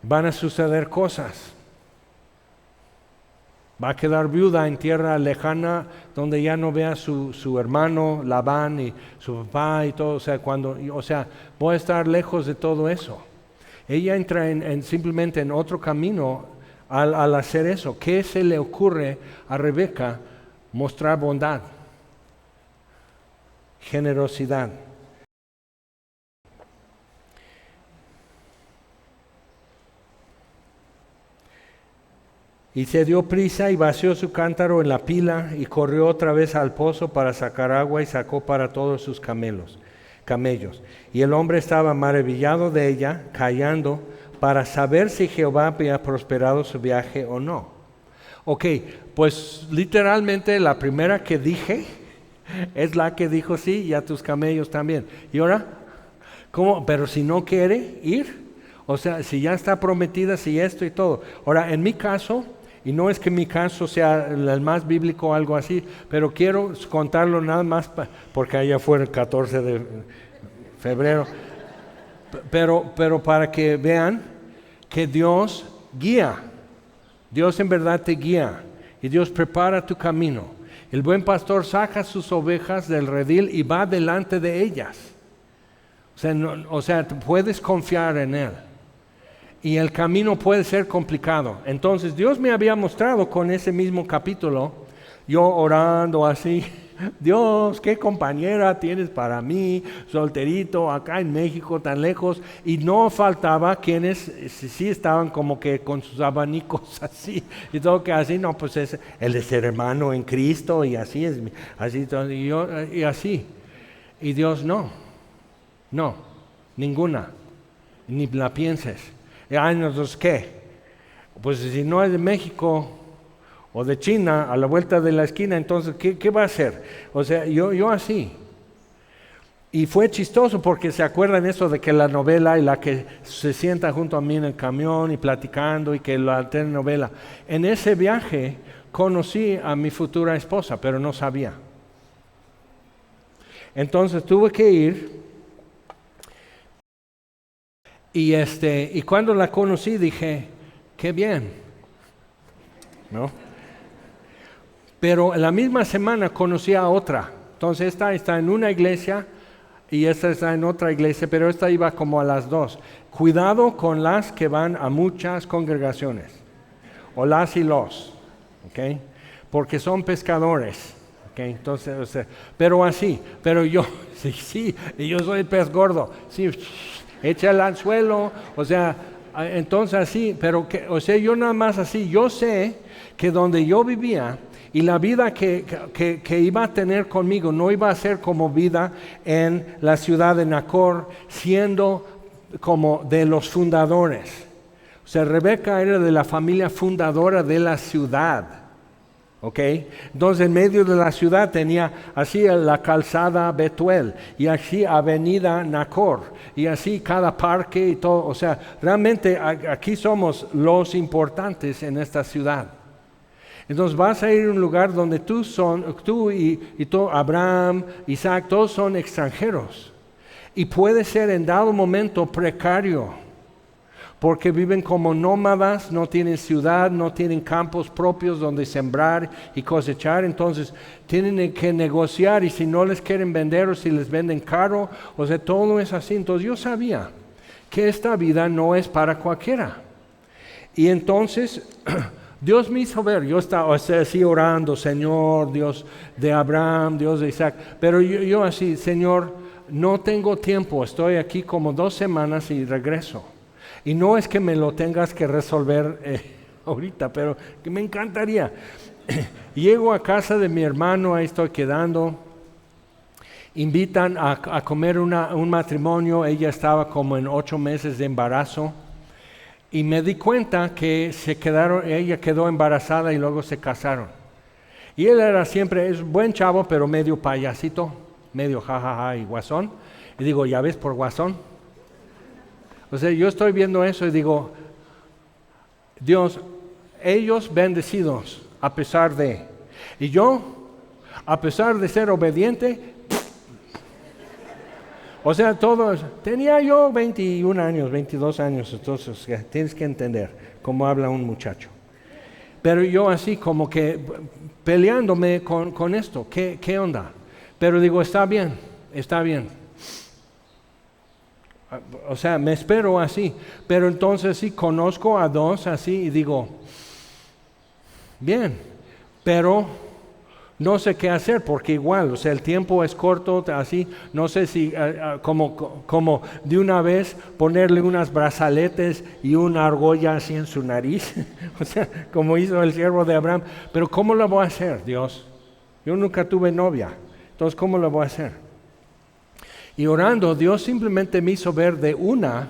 Van a suceder cosas. Va a quedar viuda en tierra lejana donde ya no vea su hermano Labán y su papá y todo. O sea, voy a estar lejos de todo eso. Ella entra simplemente en otro camino al hacer eso. ¿Qué se le ocurre a Rebeca? Mostrar bondad, generosidad. Y se dio prisa y vació su cántaro en la pila y corrió otra vez al pozo para sacar agua y sacó para todos sus camellos. Y el hombre estaba maravillado de ella, callando, para saber si Jehová había prosperado su viaje o no. Ok, pues literalmente la primera que dije es la que dijo sí, y a tus camellos también. ¿Y ahora? ¿Cómo? Pero si no quiere ir, o sea, si ya está prometida, si esto y todo. Ahora, en mi caso, y no es que mi caso sea el más bíblico o algo así, pero quiero contarlo nada más porque allá fue el 14 de febrero. Pero para que vean que Dios guía. Dios en verdad te guía y Dios prepara tu camino. El buen pastor saca sus ovejas del redil y va delante de ellas. O sea, puedes confiar en Él. Y el camino puede ser complicado. Entonces Dios me había mostrado con ese mismo capítulo, yo orando así, Dios, qué compañera tienes para mí, solterito, acá en México, tan lejos. Y no faltaba quienes sí estaban como que con sus abanicos así, y todo que así, no, pues es el de ser hermano en Cristo, y así es, así, y así. Y Dios, no, ninguna, ni la pienses. Ay, entonces, ¿qué? Pues si no es de México o de China, a la vuelta de la esquina, entonces, ¿qué va a hacer? O sea, yo así. Y fue chistoso porque se acuerdan eso de que la novela y la que se sienta junto a mí en el camión y platicando y que la telenovela. En ese viaje conocí a mi futura esposa, pero no sabía. Entonces tuve que ir. Y cuando la conocí dije, qué bien, ¿no? Pero la misma semana conocí a otra. Entonces esta está en una iglesia y esta está en otra iglesia, pero esta iba como a las 2. Cuidado con las que van a muchas congregaciones, o las y los, ¿ok? Porque son pescadores, ¿ok? Entonces, o sea, pero yo, sí, y yo soy pez gordo, sí. Echa el anzuelo, o sea, entonces así, pero o sea, yo nada más así, yo sé que donde yo vivía y la vida que iba a tener conmigo no iba a ser como vida en la ciudad de Nacor, siendo como de los fundadores. O sea, Rebeca era de la familia fundadora de la ciudad. ¿Ok? Entonces en medio de la ciudad tenía así la calzada Betuel y así avenida Nacor y así cada parque y todo. O sea, realmente aquí somos los importantes en esta ciudad. Entonces vas a ir a un lugar donde tú y todo, Abraham, Isaac, todos son extranjeros. Y puede ser en dado momento precario. porque viven como nómadas, no tienen ciudad, no tienen campos propios donde sembrar y cosechar, entonces tienen que negociar y si no les quieren vender o si les venden caro, o sea, todo es así. Entonces yo sabía que esta vida no es para cualquiera. Y entonces Dios me hizo ver, yo estaba así orando, Señor, Dios de Abraham, Dios de Isaac, pero yo así, Señor, no tengo tiempo, estoy aquí como 2 semanas y regreso. Y no es que me lo tengas que resolver ahorita, pero que me encantaría. Llego a casa de mi hermano, ahí estoy quedando, invitan a comer un matrimonio, ella estaba como en 8 meses de embarazo. Y me di cuenta que ella quedó embarazada y luego se casaron. Y él era siempre, es buen chavo, pero medio payasito, medio jajaja y guasón. Y digo, ¿ya ves por guasón? O sea, yo estoy viendo eso y digo, Dios, ellos bendecidos a pesar de. Y yo, a pesar de ser obediente, o sea, tenía yo 21 años, 22 años, entonces tienes que entender cómo habla un muchacho. Pero yo así como que peleándome con esto, ¿qué onda? Pero digo, está bien. O sea, me espero así, pero entonces sí conozco a 2 así y digo, bien, pero no sé qué hacer porque igual, o sea, el tiempo es corto, así, no sé si como de una vez ponerle unas brazaletes y una argolla así en su nariz, o sea, como hizo el siervo de Abraham, pero ¿cómo lo voy a hacer, Dios? Yo nunca tuve novia, entonces ¿cómo lo voy a hacer? Y orando, Dios simplemente me hizo ver de una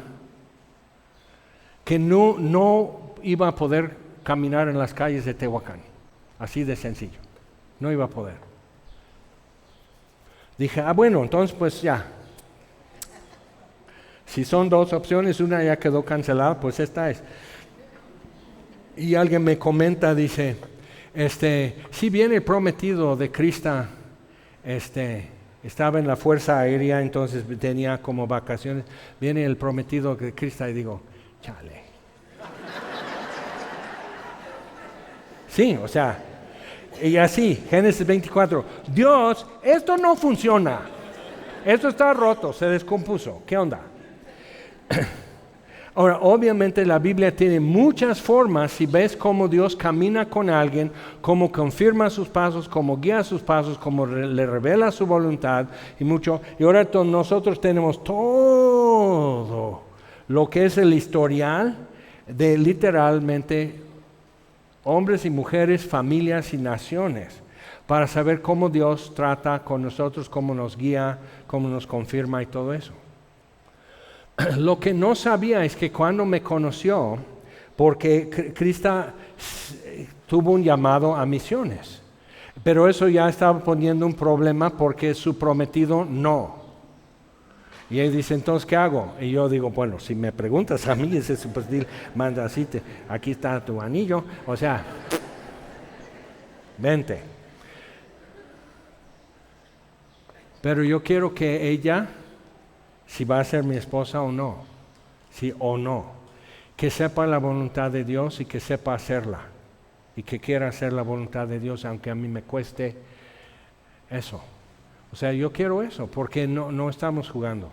que no iba a poder caminar en las calles de Tehuacán, así de sencillo. No iba a poder. Dije, bueno, entonces pues ya. Si son 2 opciones, una ya quedó cancelada, pues esta es. Y alguien me comenta, dice, si viene el prometido de Krista, estaba en la Fuerza Aérea, entonces tenía como vacaciones, viene el prometido de Krista y digo, chale. Sí, o sea, y así, Génesis 24, Dios, esto no funciona, esto está roto, se descompuso, ¿qué onda? Ahora, obviamente la Biblia tiene muchas formas, si ves cómo Dios camina con alguien, cómo confirma sus pasos, cómo guía sus pasos, cómo le revela su voluntad y mucho. Y ahora nosotros tenemos todo lo que es el historial de literalmente hombres y mujeres, familias y naciones, para saber cómo Dios trata con nosotros, cómo nos guía, cómo nos confirma y todo eso. Lo que no sabía es que cuando me conoció, porque Krista tuvo un llamado a misiones, pero eso ya estaba poniendo un problema porque su prometido no. Y él dice, entonces, ¿qué hago? Y yo digo, bueno, si me preguntas a mí, ese pues manda así, aquí está tu anillo, o sea, vente. Pero yo quiero que ella, si va a ser mi esposa o no, sí o no, que sepa la voluntad de Dios y que sepa hacerla, y que quiera hacer la voluntad de Dios, aunque a mí me cueste eso. O sea, yo quiero eso, porque no estamos jugando.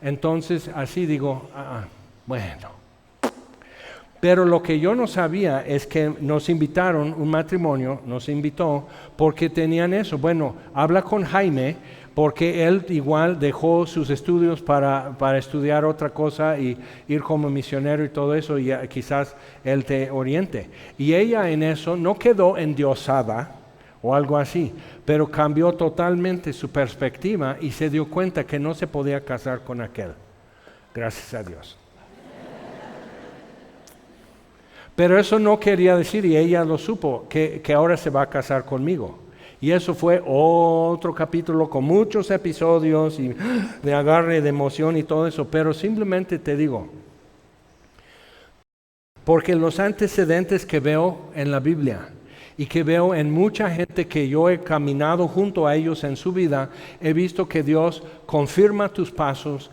Entonces, así digo, bueno. Pero lo que yo no sabía es que nos invitaron, un matrimonio nos invitó, porque tenían eso. Bueno, habla con Jaime, porque él igual dejó sus estudios para estudiar otra cosa y ir como misionero y todo eso, y quizás él te oriente. Y ella en eso no quedó endiosada, o algo así, pero cambió totalmente su perspectiva y se dio cuenta que no se podía casar con aquel. Gracias a Dios. Pero eso no quería decir, y ella lo supo, que ahora se va a casar conmigo. Y eso fue otro capítulo con muchos episodios y de agarre de emoción y todo eso, pero simplemente te digo, porque los antecedentes que veo en la Biblia y que veo en mucha gente que yo he caminado junto a ellos en su vida, he visto que Dios confirma tus pasos,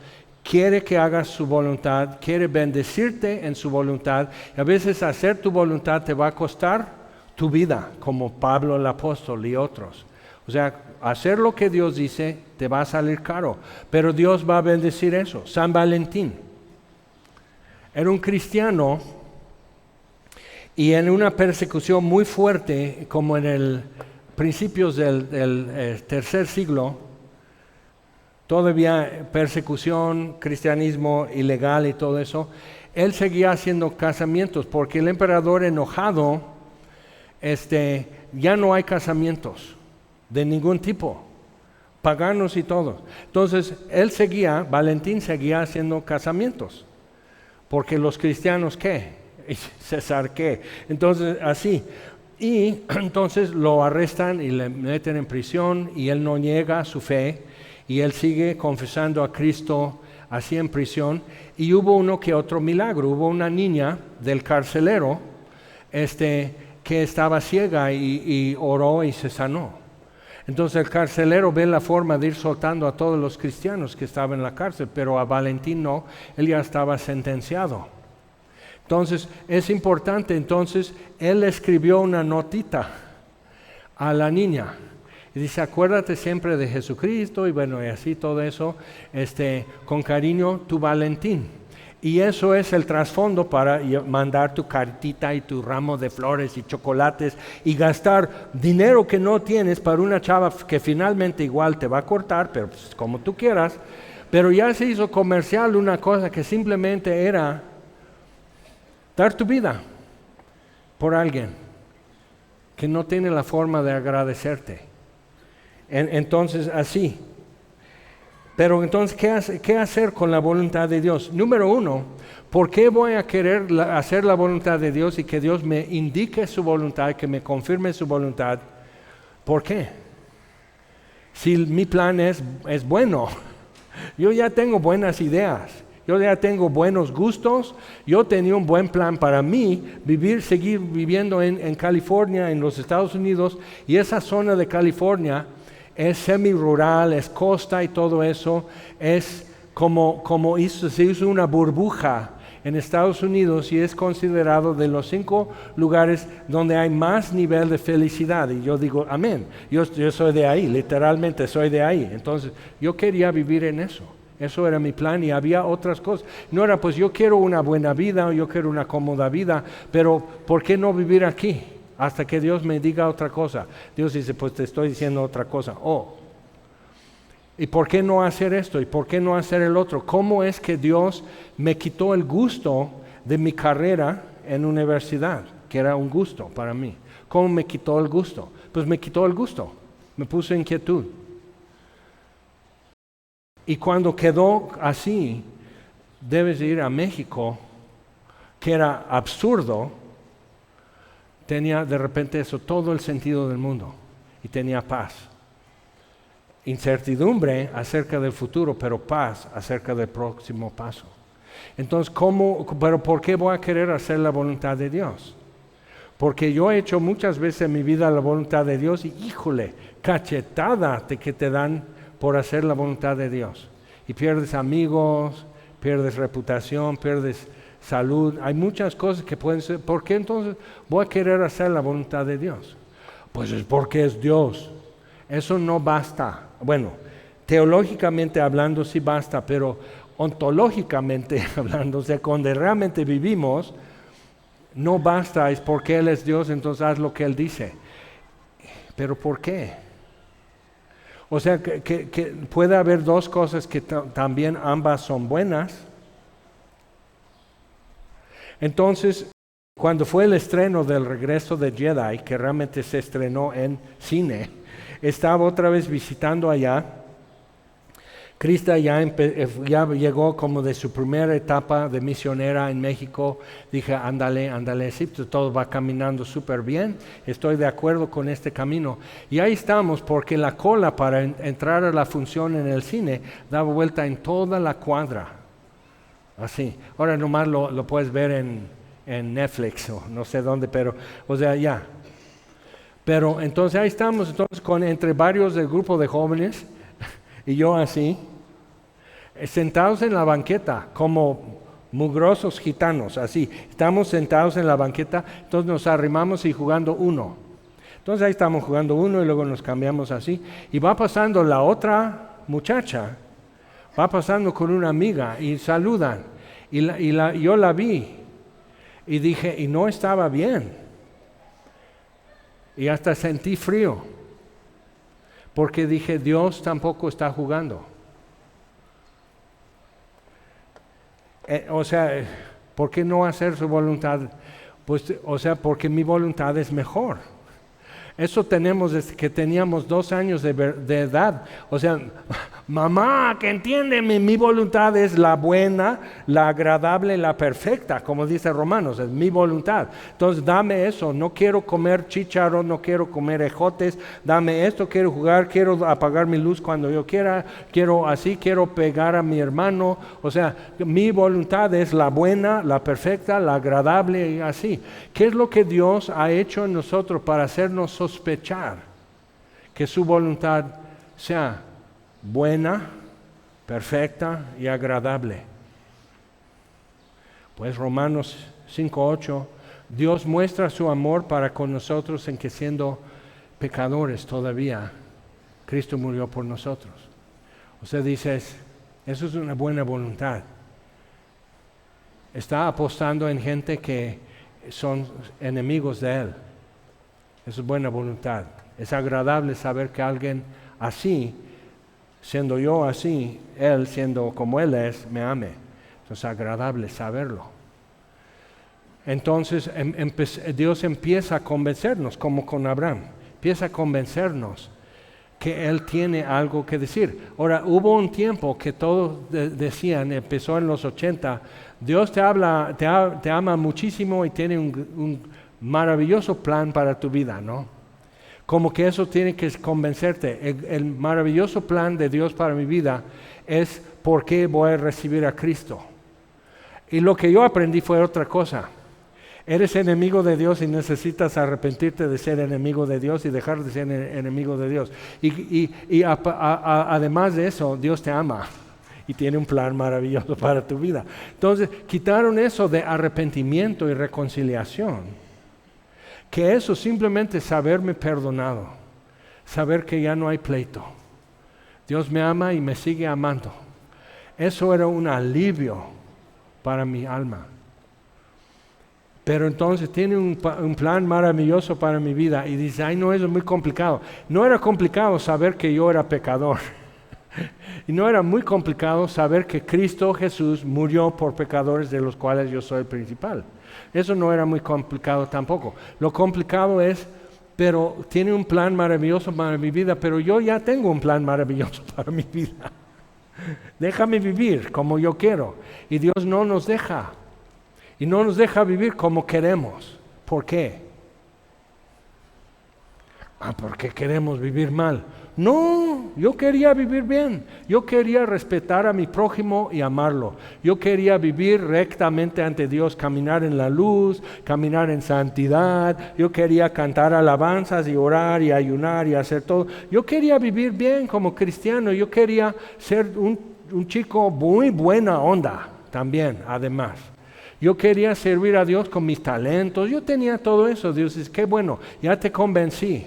quiere que hagas su voluntad, quiere bendecirte en su voluntad. Y a veces hacer tu voluntad te va a costar tu vida, como Pablo el apóstol y otros. O sea, hacer lo que Dios dice te va a salir caro, pero Dios va a bendecir eso. San Valentín era un cristiano y en una persecución muy fuerte, como en el principios del tercer siglo, todavía persecución, cristianismo ilegal y todo eso, él seguía haciendo casamientos porque el emperador enojado, ya no hay casamientos de ningún tipo, paganos y todo. Entonces Valentín seguía haciendo casamientos, porque los cristianos ¿qué? César ¿qué? Entonces así. Y entonces lo arrestan y le meten en prisión y él no niega su fe y él sigue confesando a Cristo así en prisión. Y hubo uno que otro milagro, hubo una niña del carcelero que estaba ciega y oró y se sanó. Entonces el carcelero ve la forma de ir soltando a todos los cristianos que estaban en la cárcel, pero a Valentín no, él ya estaba sentenciado. Entonces, es importante, entonces, él escribió una notita a la niña. Y dice, acuérdate siempre de Jesucristo, y bueno, y así todo eso, con cariño, tu Valentín. Y eso es el trasfondo para mandar tu cartita y tu ramo de flores y chocolates y gastar dinero que no tienes para una chava que finalmente igual te va a cortar, pero pues, como tú quieras. Pero ya se hizo comercial una cosa que simplemente era dar tu vida por alguien que no tiene la forma de agradecerte. Entonces, así. Pero entonces, ¿qué hacer con la voluntad de Dios? Número uno, ¿por qué voy a querer hacer la voluntad de Dios y que Dios me indique su voluntad, que me confirme su voluntad? ¿Por qué? Si mi plan es bueno, yo ya tengo buenas ideas. Yo ya tengo buenos gustos, yo tenía un buen plan para mí, seguir viviendo en California, en los Estados Unidos, y esa zona de California es semi-rural, es costa y todo eso, es se hizo una burbuja en Estados Unidos y es considerado de los 5 lugares donde hay más nivel de felicidad. Y yo digo, amén, yo soy de ahí, literalmente soy de ahí. Entonces, yo quería vivir en eso. Eso era mi plan y había otras cosas. No era pues yo quiero una buena vida, yo quiero una cómoda vida, pero ¿por qué no vivir aquí? Hasta que Dios me diga otra cosa. Dios dice, pues te estoy diciendo otra cosa. ¿Y por qué no hacer esto? ¿Y por qué no hacer el otro? ¿Cómo es que Dios me quitó el gusto de mi carrera en universidad? Que era un gusto para mí. ¿Cómo me quitó el gusto? Pues me quitó el gusto. Me puso inquietud. Y cuando quedó así, debes ir a México, que era absurdo, tenía de repente eso, todo el sentido del mundo, y tenía paz. Incertidumbre acerca del futuro, pero paz acerca del próximo paso. Entonces, pero ¿por qué voy a querer hacer la voluntad de Dios? Porque yo he hecho muchas veces en mi vida la voluntad de Dios y híjole, cachetada de que te dan por hacer la voluntad de Dios. Y pierdes amigos, pierdes reputación, pierdes salud. Hay muchas cosas que pueden ser. ¿Por qué entonces voy a querer hacer la voluntad de Dios? Pues es porque es Dios. Eso no basta. Bueno, teológicamente hablando sí basta, pero ontológicamente hablando, o sea, cuando realmente vivimos, no basta, es porque Él es Dios, entonces haz lo que Él dice. ¿Pero por qué? O sea, que puede haber dos cosas que también ambas son buenas. Entonces, cuando fue el estreno del Regreso de Jedi, que realmente se estrenó en cine, estaba otra vez visitando allá. Krista ya llegó como de su primera etapa de misionera en México. Dije, ándale, sí, todo va caminando súper bien. Estoy de acuerdo con este camino. Y ahí estamos, porque la cola para entrar a la función en el cine daba vuelta en toda la cuadra. Así. Ahora nomás lo puedes ver en Netflix o no sé dónde, pero, o sea, ya. Pero entonces ahí estamos, entre varios del grupo de jóvenes. Y yo así, sentados en la banqueta, como mugrosos gitanos, así. Estamos sentados en la banqueta, entonces nos arrimamos y jugando uno. Entonces ahí estamos jugando uno y luego nos cambiamos así. Y va pasando la otra muchacha, va pasando con una amiga y saludan. Yo la vi y dije, y no estaba bien. Y hasta sentí frío, porque dije, Dios tampoco está jugando. ¿Por qué no hacer su voluntad? Pues, porque mi voluntad es mejor. Eso tenemos desde que teníamos 2 años de edad. Mamá, que entiéndeme, mi voluntad es la buena, la agradable, la perfecta, como dice Romanos, es mi voluntad. Entonces dame eso, no quiero comer chícharos, no quiero comer ejotes, dame esto, quiero jugar, quiero apagar mi luz cuando yo quiera, quiero pegar a mi hermano. Mi voluntad es la buena, la perfecta, la agradable y así. ¿Qué es lo que Dios ha hecho en nosotros para hacernos sospechar que su voluntad sea buena, perfecta y agradable? Pues Romanos 5:8, Dios muestra su amor para con nosotros en que siendo pecadores todavía, Cristo murió por nosotros. Dices, eso es una buena voluntad. Está apostando en gente que son enemigos de Él. Eso es buena voluntad. Es agradable saber que alguien así, siendo yo así, Él siendo como Él es, me ame. Entonces es agradable saberlo. Entonces Dios empieza a convencernos, como con Abraham. Empieza a convencernos que Él tiene algo que decir. Ahora, hubo un tiempo que todos decían, empezó en los 80, Dios te ama muchísimo y tiene un maravilloso plan para tu vida, ¿no? Como que eso tiene que convencerte. El maravilloso plan de Dios para mi vida es por qué voy a recibir a Cristo. Y lo que yo aprendí fue otra cosa. Eres enemigo de Dios y necesitas arrepentirte de ser enemigo de Dios y dejar de ser enemigo de Dios. Además de eso, Dios te ama y tiene un plan maravilloso para tu vida. Entonces, quitaron eso de arrepentimiento y reconciliación. Que eso simplemente saberme perdonado, saber que ya no hay pleito. Dios me ama y me sigue amando. Eso era un alivio para mi alma. Pero entonces tiene un plan maravilloso para mi vida y dice, ay no, eso es muy complicado. No era complicado saber que yo era pecador. Y no era muy complicado saber que Cristo Jesús murió por pecadores de los cuales yo soy el principal. Eso no era muy complicado tampoco. Lo complicado es, pero tiene un plan maravilloso para mi vida, pero yo ya tengo un plan maravilloso para mi vida. Déjame vivir como yo quiero. Y Dios no nos deja. Y no nos deja vivir como queremos. ¿Por qué? Porque queremos vivir mal. No, yo quería vivir bien. Yo quería respetar a mi prójimo y amarlo. Yo quería vivir rectamente ante Dios, caminar en la luz, caminar en santidad. Yo quería cantar alabanzas y orar y ayunar y hacer todo. Yo quería vivir bien como cristiano. Yo quería ser un chico muy buena onda también, además. Yo quería servir a Dios con mis talentos. Yo tenía todo eso. Dios dice, qué bueno, ya te convencí.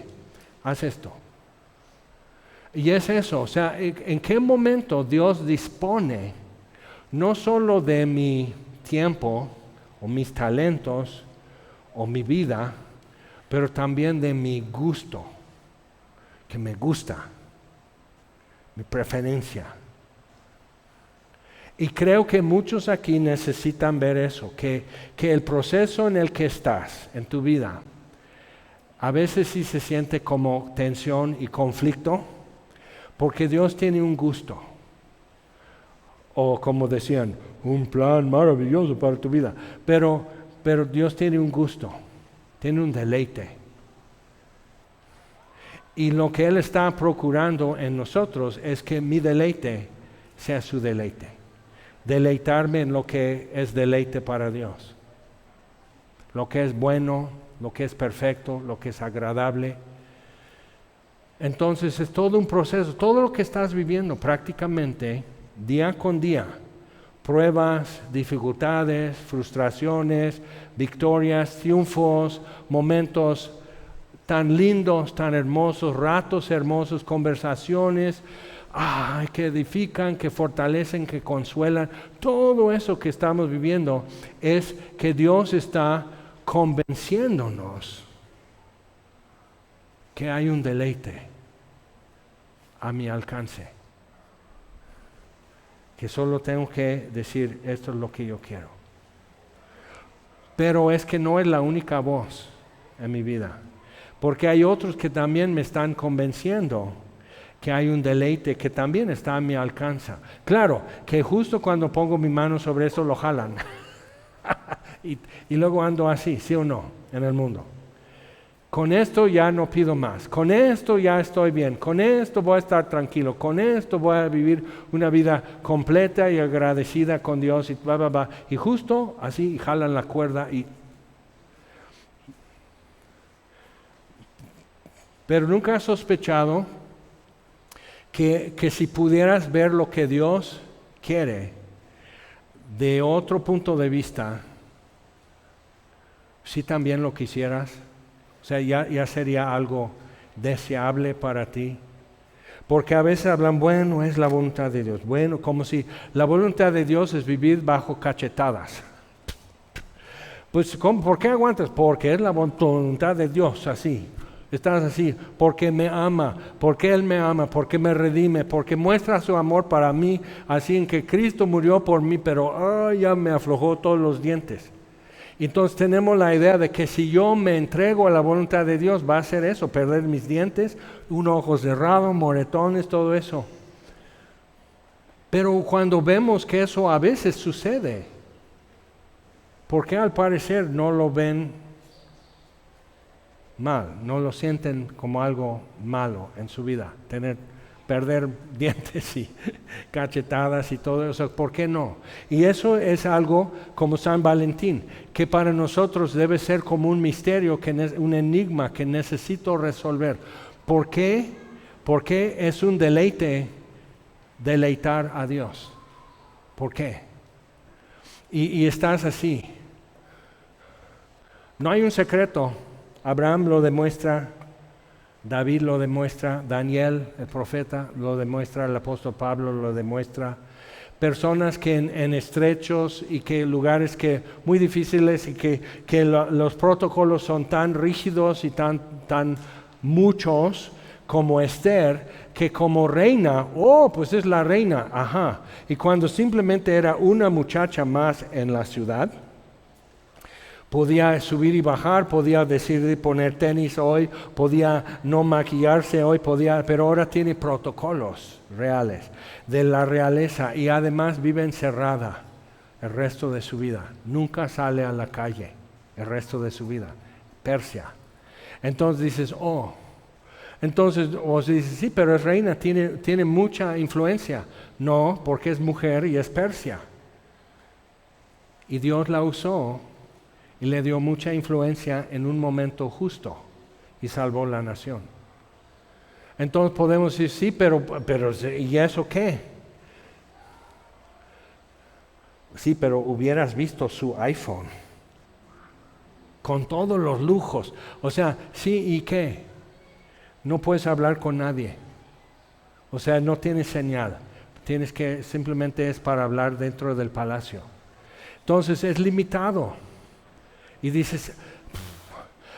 Haz esto. Y es eso, ¿en qué momento Dios dispone no solo de mi tiempo o mis talentos o mi vida, pero también de mi gusto, que me gusta, mi preferencia? Y creo que muchos aquí necesitan ver eso, que el proceso en el que estás en tu vida, a veces sí se siente como tensión y conflicto, porque Dios tiene un gusto, o como decían, un plan maravilloso para tu vida, pero Dios tiene un gusto, tiene un deleite. Y lo que Él está procurando en nosotros es que mi deleite sea su deleite. Deleitarme en lo que es deleite para Dios. Lo que es bueno, lo que es perfecto, lo que es agradable. Entonces es todo un proceso. Todo lo que estás viviendo prácticamente día con día, pruebas, dificultades, frustraciones, victorias, triunfos, momentos tan lindos, tan hermosos, ratos hermosos, conversaciones, que edifican, que fortalecen, que consuelan. Todo eso que estamos viviendo es que Dios está convenciéndonos que hay un deleite a mi alcance, que solo tengo que decir, esto es lo que yo quiero. Pero es que no es la única voz en mi vida, porque hay otros que también me están convenciendo que hay un deleite que también está a mi alcance. Claro, que justo cuando pongo mi mano sobre eso lo jalan. y luego ando así, ¿sí o no? En el mundo. Con esto ya no pido más, con esto ya estoy bien, con esto voy a estar tranquilo, con esto voy a vivir una vida completa y agradecida con Dios y bla, bla, bla. Y justo así jalan la cuerda y... Pero nunca has sospechado que si pudieras ver lo que Dios quiere de otro punto de vista, si también lo quisieras. O sea, ya sería algo deseable para ti. Porque a veces hablan, bueno, es la voluntad de Dios. Bueno, como si la voluntad de Dios es vivir bajo cachetadas. Pues, ¿por qué aguantas? Porque es la voluntad de Dios, así. Estás así, porque me ama, porque Él me ama, porque me redime, porque muestra su amor para mí, así en que Cristo murió por mí, pero ya me aflojó todos los dientes. Entonces tenemos la idea de que si yo me entrego a la voluntad de Dios, va a ser eso, perder mis dientes, un ojo cerrado, moretones, todo eso. Pero cuando vemos que eso a veces sucede, ¿por qué al parecer no lo ven mal? No lo sienten como algo malo en su vida, perder dientes y cachetadas y todo eso, ¿por qué no? Y eso es algo como San Valentín, que para nosotros debe ser como un misterio, un enigma que necesito resolver. ¿Por qué? Porque es un deleitar a Dios. ¿Por qué? Y estás así. No hay un secreto. Abraham lo demuestra, David lo demuestra, Daniel, el profeta, lo demuestra, el apóstol Pablo lo demuestra. Personas que en estrechos y que lugares que muy difíciles y que los protocolos son tan rígidos y tan muchos como Esther, que como reina, pues es la reina, y cuando simplemente era una muchacha más en la ciudad, podía subir y bajar, podía decidir poner tenis hoy, podía no maquillarse hoy, pero ahora tiene protocolos reales de la realeza y además vive encerrada el resto de su vida. Nunca sale a la calle el resto de su vida. Persia. Entonces dices, dices, sí, pero es reina, tiene mucha influencia. No, porque es mujer y es Persia. Y Dios la usó y le dio mucha influencia en un momento justo y salvó la nación. Entonces podemos decir, sí, pero ¿y eso qué? Sí, pero hubieras visto su iPhone con todos los lujos. O sea, sí, ¿y qué? No puedes hablar con nadie. O sea, no tienes señal. Simplemente es para hablar dentro del palacio. Entonces es limitado. Y dices,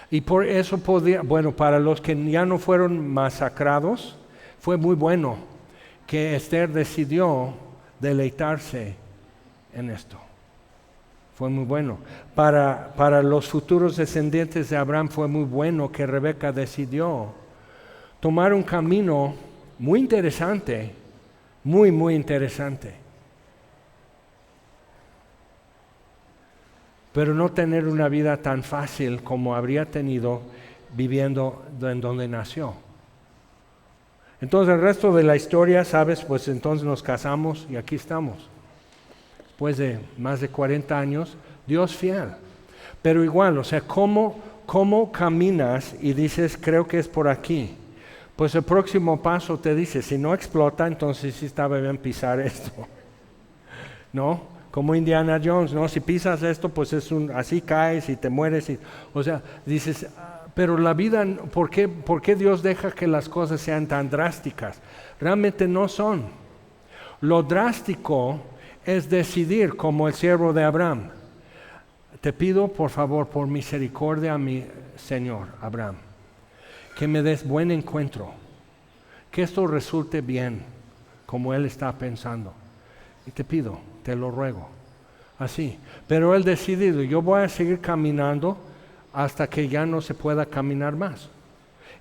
y por eso para los que ya no fueron masacrados, fue muy bueno que Esther decidió deleitarse en esto. Fue muy bueno. Para los futuros descendientes de Abraham fue muy bueno que Rebeca decidió tomar un camino muy interesante, muy, muy interesante. Pero no tener una vida tan fácil como habría tenido viviendo en donde nació. Entonces el resto de la historia, ¿sabes? Pues entonces nos casamos y aquí estamos. Después de más de 40 años, Dios fiel. Pero igual, o sea, ¿cómo caminas y dices, creo que es por aquí? pues el próximo paso te dice, si no explota, entonces sí está bien pisar esto. ¿No? Como Indiana Jones, ¿no? Si pisas esto, pues así caes y te mueres. O sea, dices, pero la vida, ¿por qué Dios deja que las cosas sean tan drásticas? Realmente no son. Lo drástico es decidir, como el siervo de Abraham. Te pido, por favor, por misericordia a mi Señor, Abraham, que me des buen encuentro, que esto resulte bien, como Él está pensando. Y te pido, te lo ruego, así. Pero Él decidido, yo voy a seguir caminando hasta que ya no se pueda caminar más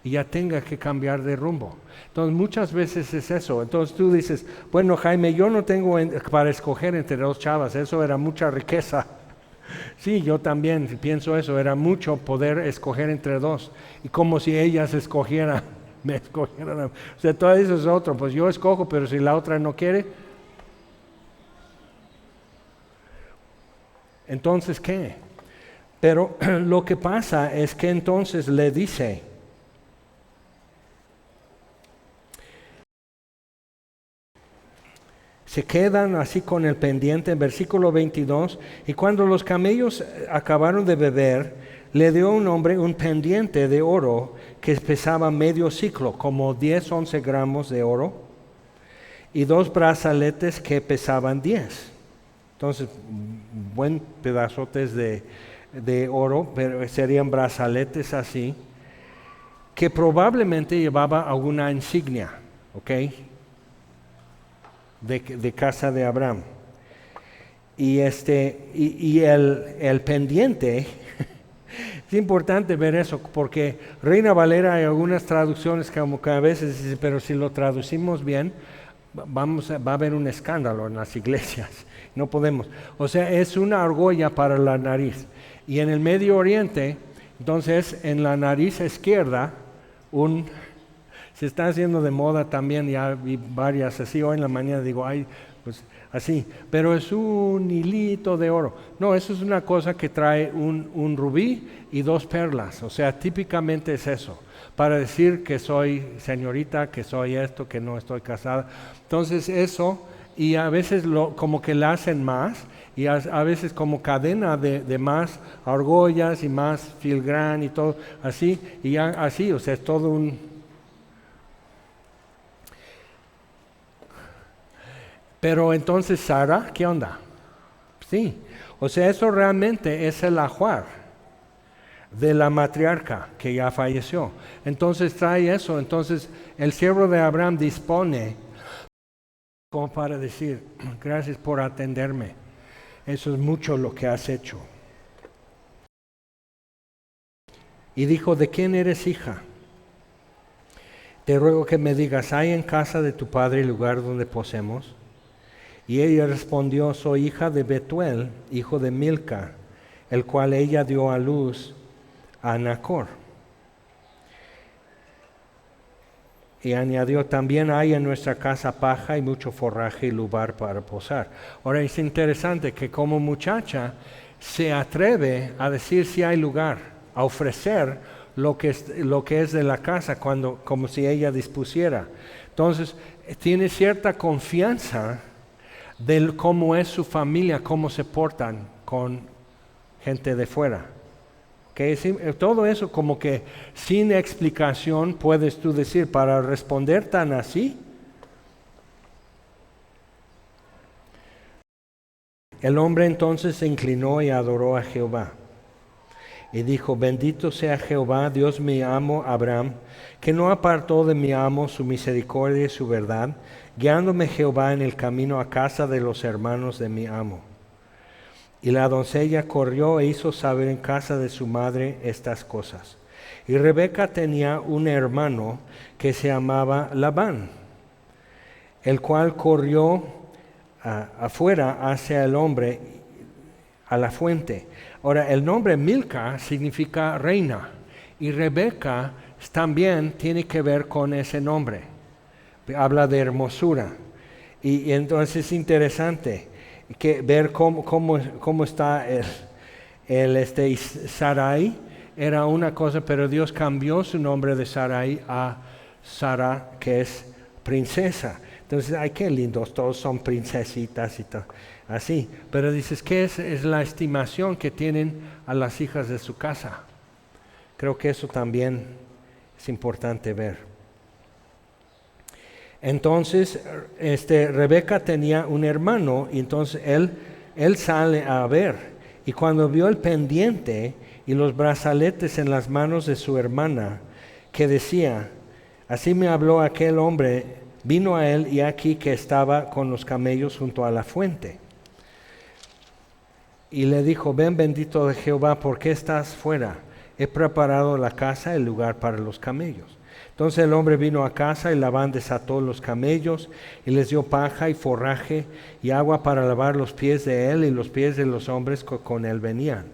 y ya tenga que cambiar de rumbo. Entonces muchas veces es eso. Entonces tú dices, bueno, Jaime, yo no tengo para escoger entre dos chavas, eso era mucha riqueza. Sí, yo también pienso eso, era mucho poder escoger entre dos. Y como si ellas escogieran, me escogieran. O sea, todo eso es otro, pues yo escojo, pero si la otra no quiere. Entonces, ¿qué? Pero lo que pasa es que entonces le dice, se quedan así con el pendiente en versículo 22, y cuando los camellos acabaron de beber, le dio un hombre un pendiente de oro que pesaba medio siclo, como 10-11 gramos de oro, y 2 brazaletes que pesaban 10. Entonces, buen pedazotes de oro, pero serían brazaletes así, que probablemente llevaba alguna insignia, ¿ok? De casa de Abraham. Y el pendiente, es importante ver eso, porque Reina Valera hay algunas traducciones como que a veces dicen, pero si lo traducimos bien, va a haber un escándalo en las iglesias. No podemos. O sea, es una argolla para la nariz. Y en el Medio Oriente, entonces, en la nariz izquierda, se está haciendo de moda también, ya vi varias así, hoy en la mañana digo, ay, pues así, pero es un hilito de oro. No, eso es una cosa que trae un rubí y 2 perlas, o sea, típicamente es eso, para decir que soy señorita, que soy esto, que no estoy casada. Entonces eso, y a veces como que le hacen más, y a veces como cadena de más argollas y más filigrana y todo así, y ya así, o sea, es todo un... Pero entonces Sara, ¿qué onda? Sí, o sea, eso realmente es el ajuar de la matriarca que ya falleció. Entonces trae eso, entonces el siervo de Abraham dispone como para decir, gracias por atenderme, eso es mucho lo que has hecho. Y dijo, ¿de quién eres hija? Te ruego que me digas, ¿hay en casa de tu padre el lugar donde posemos? Y ella respondió, soy hija de Betuel, hijo de Milca, el cual ella dio a luz a Nacor. Y añadió, también hay en nuestra casa paja y mucho forraje y lugar para posar. Ahora es interesante que como muchacha se atreve a decir si hay lugar, a ofrecer lo que es de la casa, como si ella dispusiera. Entonces, tiene cierta confianza de cómo es su familia, cómo se portan con gente de fuera. ¿Okay? Todo eso como que sin explicación puedes tú decir, para responder tan así. El hombre entonces se inclinó y adoró a Jehová. Y dijo, bendito sea Jehová, Dios mi amo Abraham, que no apartó de mi amo su misericordia y su verdad, guiándome Jehová en el camino a casa de los hermanos de mi amo. Y la doncella corrió e hizo saber en casa de su madre estas cosas. Y Rebeca tenía un hermano que se llamaba Labán, el cual corrió afuera hacia el hombre a la fuente. Ahora, el nombre Milca significa reina, y Rebeca también tiene que ver con ese nombre. Habla de hermosura. Y entonces es interesante que ver cómo está Sarai era una cosa, pero Dios cambió su nombre de Sarai a Sara, que es princesa. Entonces, ay, qué lindos, todos son princesitas y todo, así. Pero dices, ¿qué es la estimación que tienen a las hijas de su casa? Creo que eso también es importante ver. Entonces, Rebeca tenía un hermano y entonces él sale a ver. Y cuando vio el pendiente y los brazaletes en las manos de su hermana, que decía, así me habló aquel hombre, vino a él y aquí que estaba con los camellos junto a la fuente. Y le dijo, ven bendito de Jehová, ¿por qué estás fuera? He preparado la casa, el lugar para los camellos. Entonces el hombre vino a casa y Labán desató los camellos y les dio paja y forraje y agua para lavar los pies de él y los pies de los hombres que con él venían.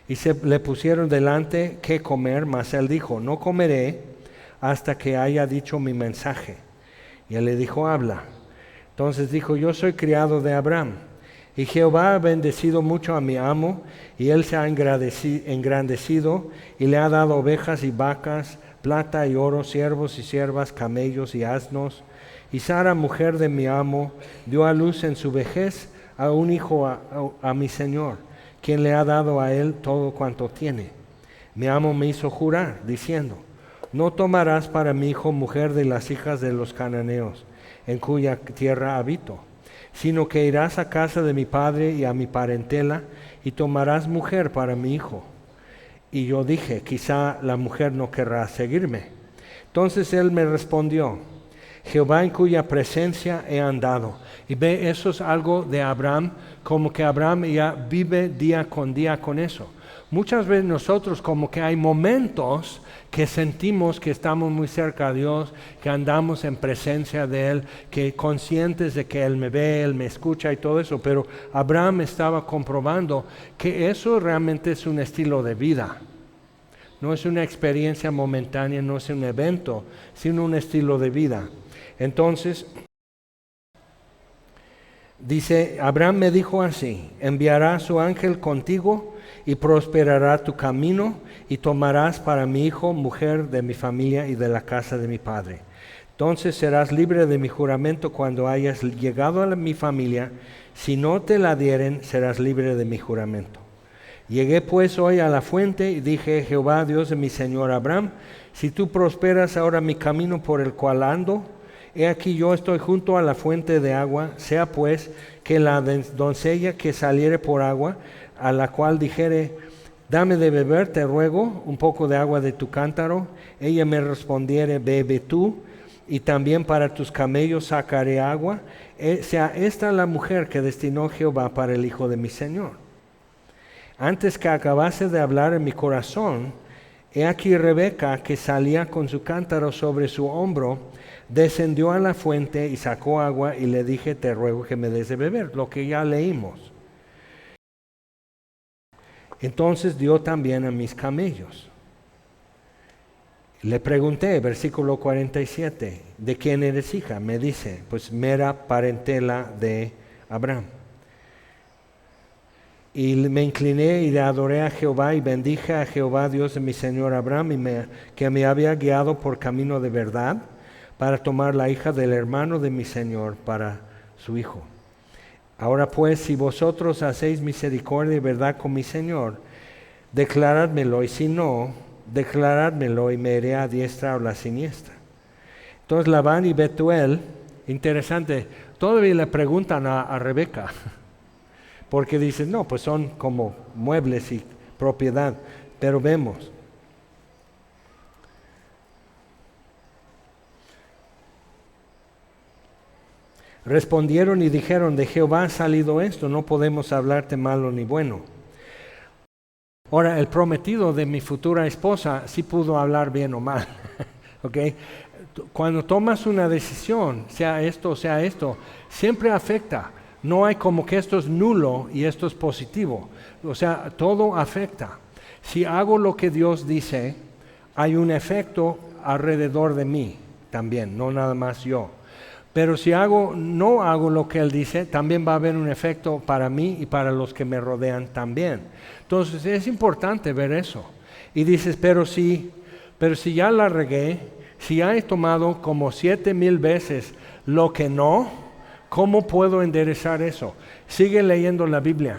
Y se le pusieron delante qué comer, mas él dijo, no comeré hasta que haya dicho mi mensaje. Y él le dijo, habla. Entonces dijo, yo soy criado de Abraham, y Jehová ha bendecido mucho a mi amo, y él se ha engrandecido, y le ha dado ovejas y vacas, plata y oro, siervos y siervas, camellos y asnos. Y Sara, mujer de mi amo, dio a luz en su vejez a un hijo a mi señor, quien le ha dado a él todo cuanto tiene. Mi amo me hizo jurar, diciendo, no tomarás para mi hijo mujer de las hijas de los cananeos, en cuya tierra habito, sino que irás a casa de mi padre y a mi parentela, y tomarás mujer para mi hijo. Y yo dije, quizá la mujer no querrá seguirme. Entonces él me respondió, Jehová en cuya presencia he andado. Y ve, eso es algo de Abraham, como que Abraham ya vive día con eso. Muchas veces nosotros como que hay momentos que sentimos que estamos muy cerca de Dios, que andamos en presencia de Él, que conscientes de que Él me ve, Él me escucha y todo eso, pero Abraham estaba comprobando que eso realmente es un estilo de vida. No es una experiencia momentánea, no es un evento, sino un estilo de vida. Entonces, dice, Abraham me dijo así, enviará a su ángel contigo y prosperará tu camino y tomarás para mi hijo mujer de mi familia y de la casa de mi padre. Entonces serás libre de mi juramento cuando hayas llegado a mi familia. Si no te la dieren, serás libre de mi juramento. Llegué pues hoy a la fuente y dije, Jehová, Dios de mi señor Abraham, si tú prosperas ahora mi camino por el cual ando, he aquí yo estoy junto a la fuente de agua, sea pues que la doncella que saliere por agua, a la cual dijere, dame de beber, te ruego, un poco de agua de tu cántaro, ella me respondiere, bebe tú, y también para tus camellos sacaré agua, sea esta la mujer que destinó Jehová para el hijo de mi señor. Antes que acabase de hablar en mi corazón, he aquí Rebeca, que salía con su cántaro sobre su hombro, descendió a la fuente y sacó agua, y le dije, te ruego que me des de beber, lo que ya leímos. Entonces dio también a mis camellos. Le pregunté, versículo 47, ¿de quién eres hija? Me dice, pues mera parentela de Abraham. Y me incliné y le adoré a Jehová y bendije a Jehová, Dios de mi señor Abraham, que me había guiado por camino de verdad para tomar la hija del hermano de mi señor para su hijo. Ahora pues, si vosotros hacéis misericordia y verdad con mi señor, declarádmelo, y si no, declarádmelo y me iré a diestra o la siniestra. Entonces Labán y Betuel, interesante, todavía le preguntan a Rebeca, porque dicen, no, pues son como muebles y propiedad, pero vemos. Respondieron y dijeron, de Jehová ha salido esto, no podemos hablarte malo ni bueno. Ahora, el prometido de mi futura esposa sí pudo hablar bien o mal, ¿ok? Cuando tomas una decisión, sea esto, siempre afecta. No hay como que esto es nulo y esto es positivo. O sea, todo afecta. Si hago lo que Dios dice, hay un efecto alrededor de mí también, no nada más yo. Pero si no hago lo que Él dice, también va a haber un efecto para mí y para los que me rodean también. Entonces es importante ver eso. Y dices, pero si ya la regué, Si he tomado como 7,000 veces lo que no, ¿cómo puedo enderezar eso? Sigue leyendo la Biblia,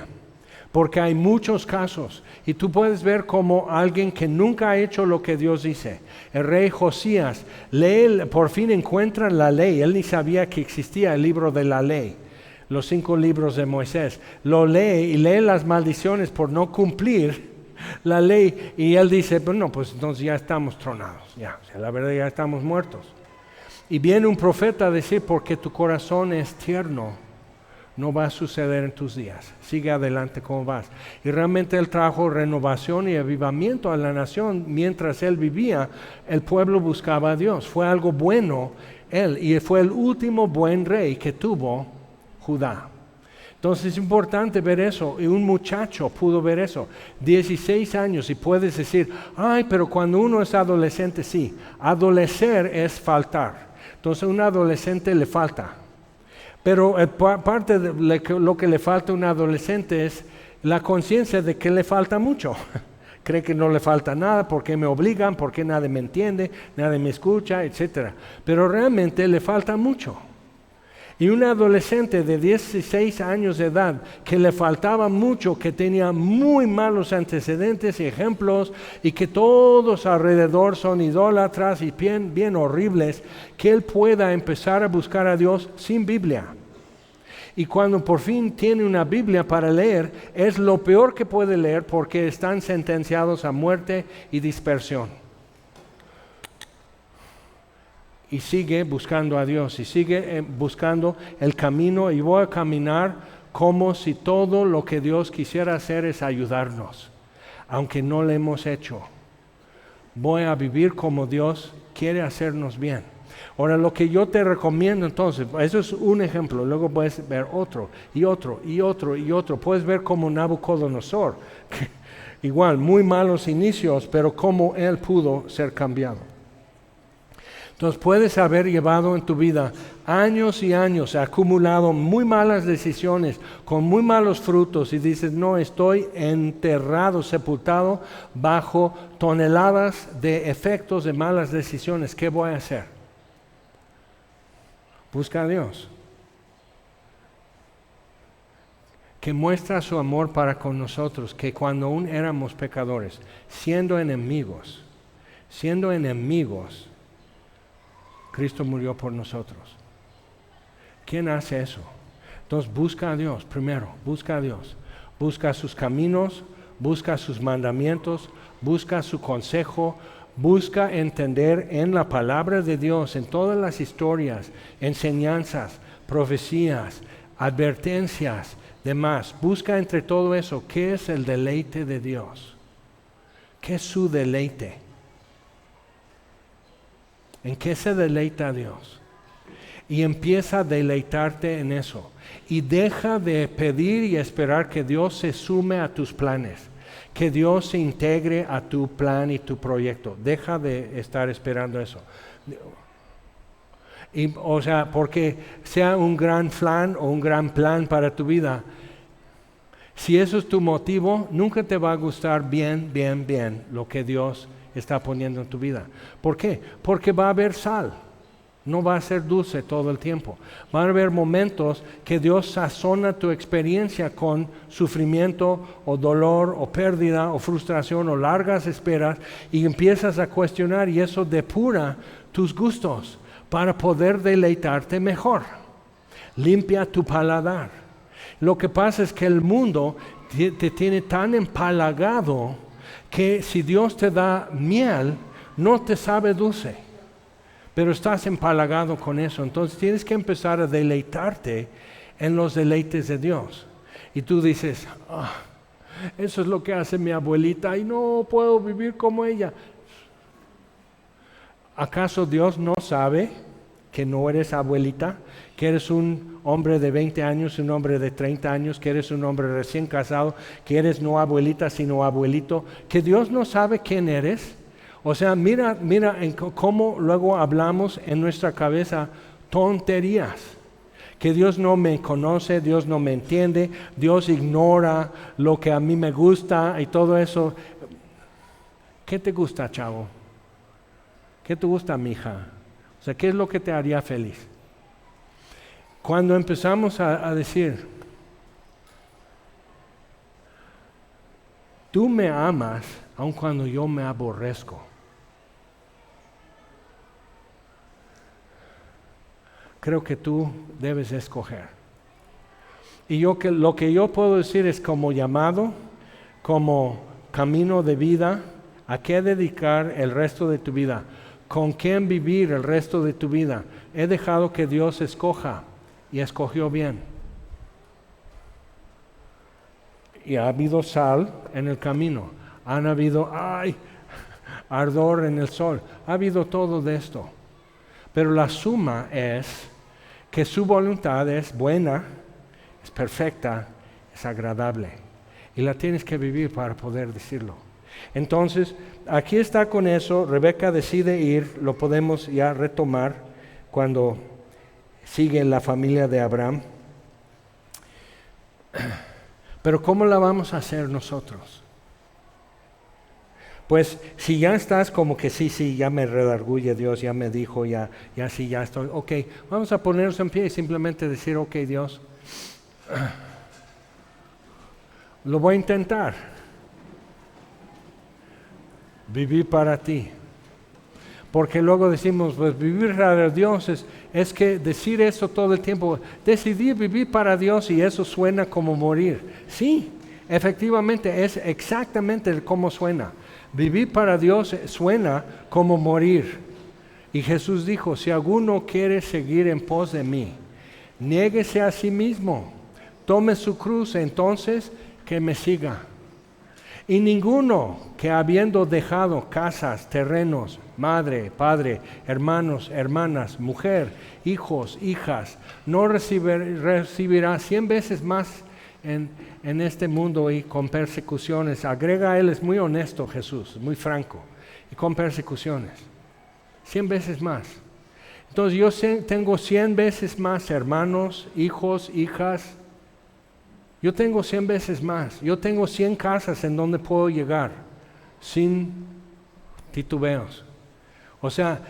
porque hay muchos casos y tú puedes ver como alguien que nunca ha hecho lo que Dios dice. El rey Josías por fin encuentra la ley. Él ni sabía que existía el libro de la ley, los 5 libros de Moisés. Lo lee y lee las maldiciones por no cumplir la ley, y él dice, pues entonces ya estamos tronados, la verdad ya estamos muertos. Y viene un profeta a decir, porque tu corazón es tierno, no va a suceder en tus días, sigue adelante como vas. Y realmente él trajo renovación y avivamiento a la nación. Mientras él vivía, el pueblo buscaba a Dios. Fue algo bueno él, y fue el último buen rey que tuvo Judá. Entonces es importante ver eso, y un muchacho pudo ver eso, 16 años, y puedes decir, pero cuando uno es adolescente, sí, adolecer es faltar. Entonces a un adolescente le falta, pero parte de lo que le falta a un adolescente es la conciencia de que le falta mucho. Cree que no le falta nada, porque me obligan, porque nadie me entiende, nadie me escucha, etc. Pero realmente le falta mucho. Y un adolescente de 16 años de edad que le faltaba mucho, que tenía muy malos antecedentes y ejemplos, y que todos alrededor son idólatras y bien horribles, que él pueda empezar a buscar a Dios sin Biblia. Y cuando por fin tiene una Biblia para leer, es lo peor que puede leer, porque están sentenciados a muerte y dispersión. Y sigue buscando a Dios, y sigue buscando el camino, y voy a caminar como si todo lo que Dios quisiera hacer es ayudarnos, aunque no lo hemos hecho. Voy a vivir como Dios quiere hacernos bien. Ahora, lo que yo te recomiendo entonces, eso es un ejemplo, luego puedes ver otro, y otro, y otro, y otro. Puedes ver como Nabucodonosor, igual, muy malos inicios, pero cómo él pudo ser cambiado. Entonces puedes haber llevado en tu vida años y años, acumulado muy malas decisiones, con muy malos frutos, y dices, no, estoy enterrado, sepultado bajo toneladas de efectos de malas decisiones. ¿Qué voy a hacer? Busca a Dios, que muestra su amor para con nosotros, que cuando aún éramos pecadores, siendo enemigos, Cristo murió por nosotros. ¿Quién hace eso? Entonces busca a Dios primero, busca a Dios. Busca sus caminos, busca sus mandamientos, busca su consejo, busca entender en la palabra de Dios, en todas las historias, enseñanzas, profecías, advertencias, demás. Busca entre todo eso, ¿qué es el deleite de Dios? ¿Qué es su deleite? ¿En qué se deleita Dios? Y empieza a deleitarte en eso. Y deja de pedir y esperar que Dios se sume a tus planes, que Dios se integre a tu plan y tu proyecto. Deja de estar esperando eso. Porque sea un gran plan o un gran plan para tu vida, si eso es tu motivo, nunca te va a gustar bien lo que Dios está poniendo en tu vida. ¿Por qué? Porque va a haber sal, no va a ser dulce todo el tiempo. Van a haber momentos que Dios sazona tu experiencia con sufrimiento o dolor o pérdida o frustración o largas esperas, y empiezas a cuestionar, y eso depura tus gustos para poder deleitarte mejor. Limpia tu paladar. Lo que pasa es que el mundo te tiene tan empalagado que si Dios te da miel, no te sabe dulce, pero estás empalagado con eso. Entonces tienes que empezar a deleitarte en los deleites de Dios. Y tú dices, eso es lo que hace mi abuelita y no puedo vivir como ella. ¿Acaso Dios no sabe que no eres abuelita? Que eres un hombre de 20 años, un hombre de 30 años, que eres un hombre recién casado, que eres no abuelita sino abuelito, que Dios no sabe quién eres. O sea, mira en cómo luego hablamos en nuestra cabeza tonterías, que Dios no me conoce, Dios no me entiende, Dios ignora lo que a mí me gusta y todo eso. ¿Qué te gusta, chavo? ¿Qué te gusta, mija? O sea, ¿qué es lo que te haría feliz? Cuando empezamos a decir, tú me amas aun cuando yo me aborrezco. Creo que tú debes escoger. Y lo que yo puedo decir es como llamado, como camino de vida, a qué dedicar el resto de tu vida, con quién vivir el resto de tu vida. He dejado que Dios escoja y escogió bien. Y ha habido sal en el camino, han habido ardor en el sol, ha habido todo de esto. Pero la suma es que su voluntad es buena, es perfecta, es agradable. Y la tienes que vivir para poder decirlo. Entonces, aquí está con eso. Rebeca decide ir, lo podemos ya retomar cuando sigue la familia de Abraham. Pero ¿cómo la vamos a hacer nosotros? Pues si ya estás como que sí, ya me redarguye Dios, ya me dijo, ya estoy, ok, vamos a ponernos en pie y simplemente decir, ok Dios, lo voy a intentar, vivir para ti. Porque luego decimos, pues vivir para Dios es que decir eso todo el tiempo, decidir vivir para Dios y eso suena como morir. Sí, efectivamente es exactamente como suena. Vivir para Dios suena como morir. Y Jesús dijo, si alguno quiere seguir en pos de mí, niéguese a sí mismo, tome su cruz, entonces que me siga. Y ninguno que habiendo dejado casas, terrenos, madre, padre, hermanos, hermanas, mujer, hijos, hijas, no recibirá 100 veces más en este mundo y con persecuciones. Agrega él, es muy honesto Jesús, muy franco, y con persecuciones. 100 veces más. Entonces yo tengo 100 veces más hermanos, hijos, hijas. Yo tengo 100 veces más. Yo tengo 100 casas en donde puedo llegar sin titubeos. O sea,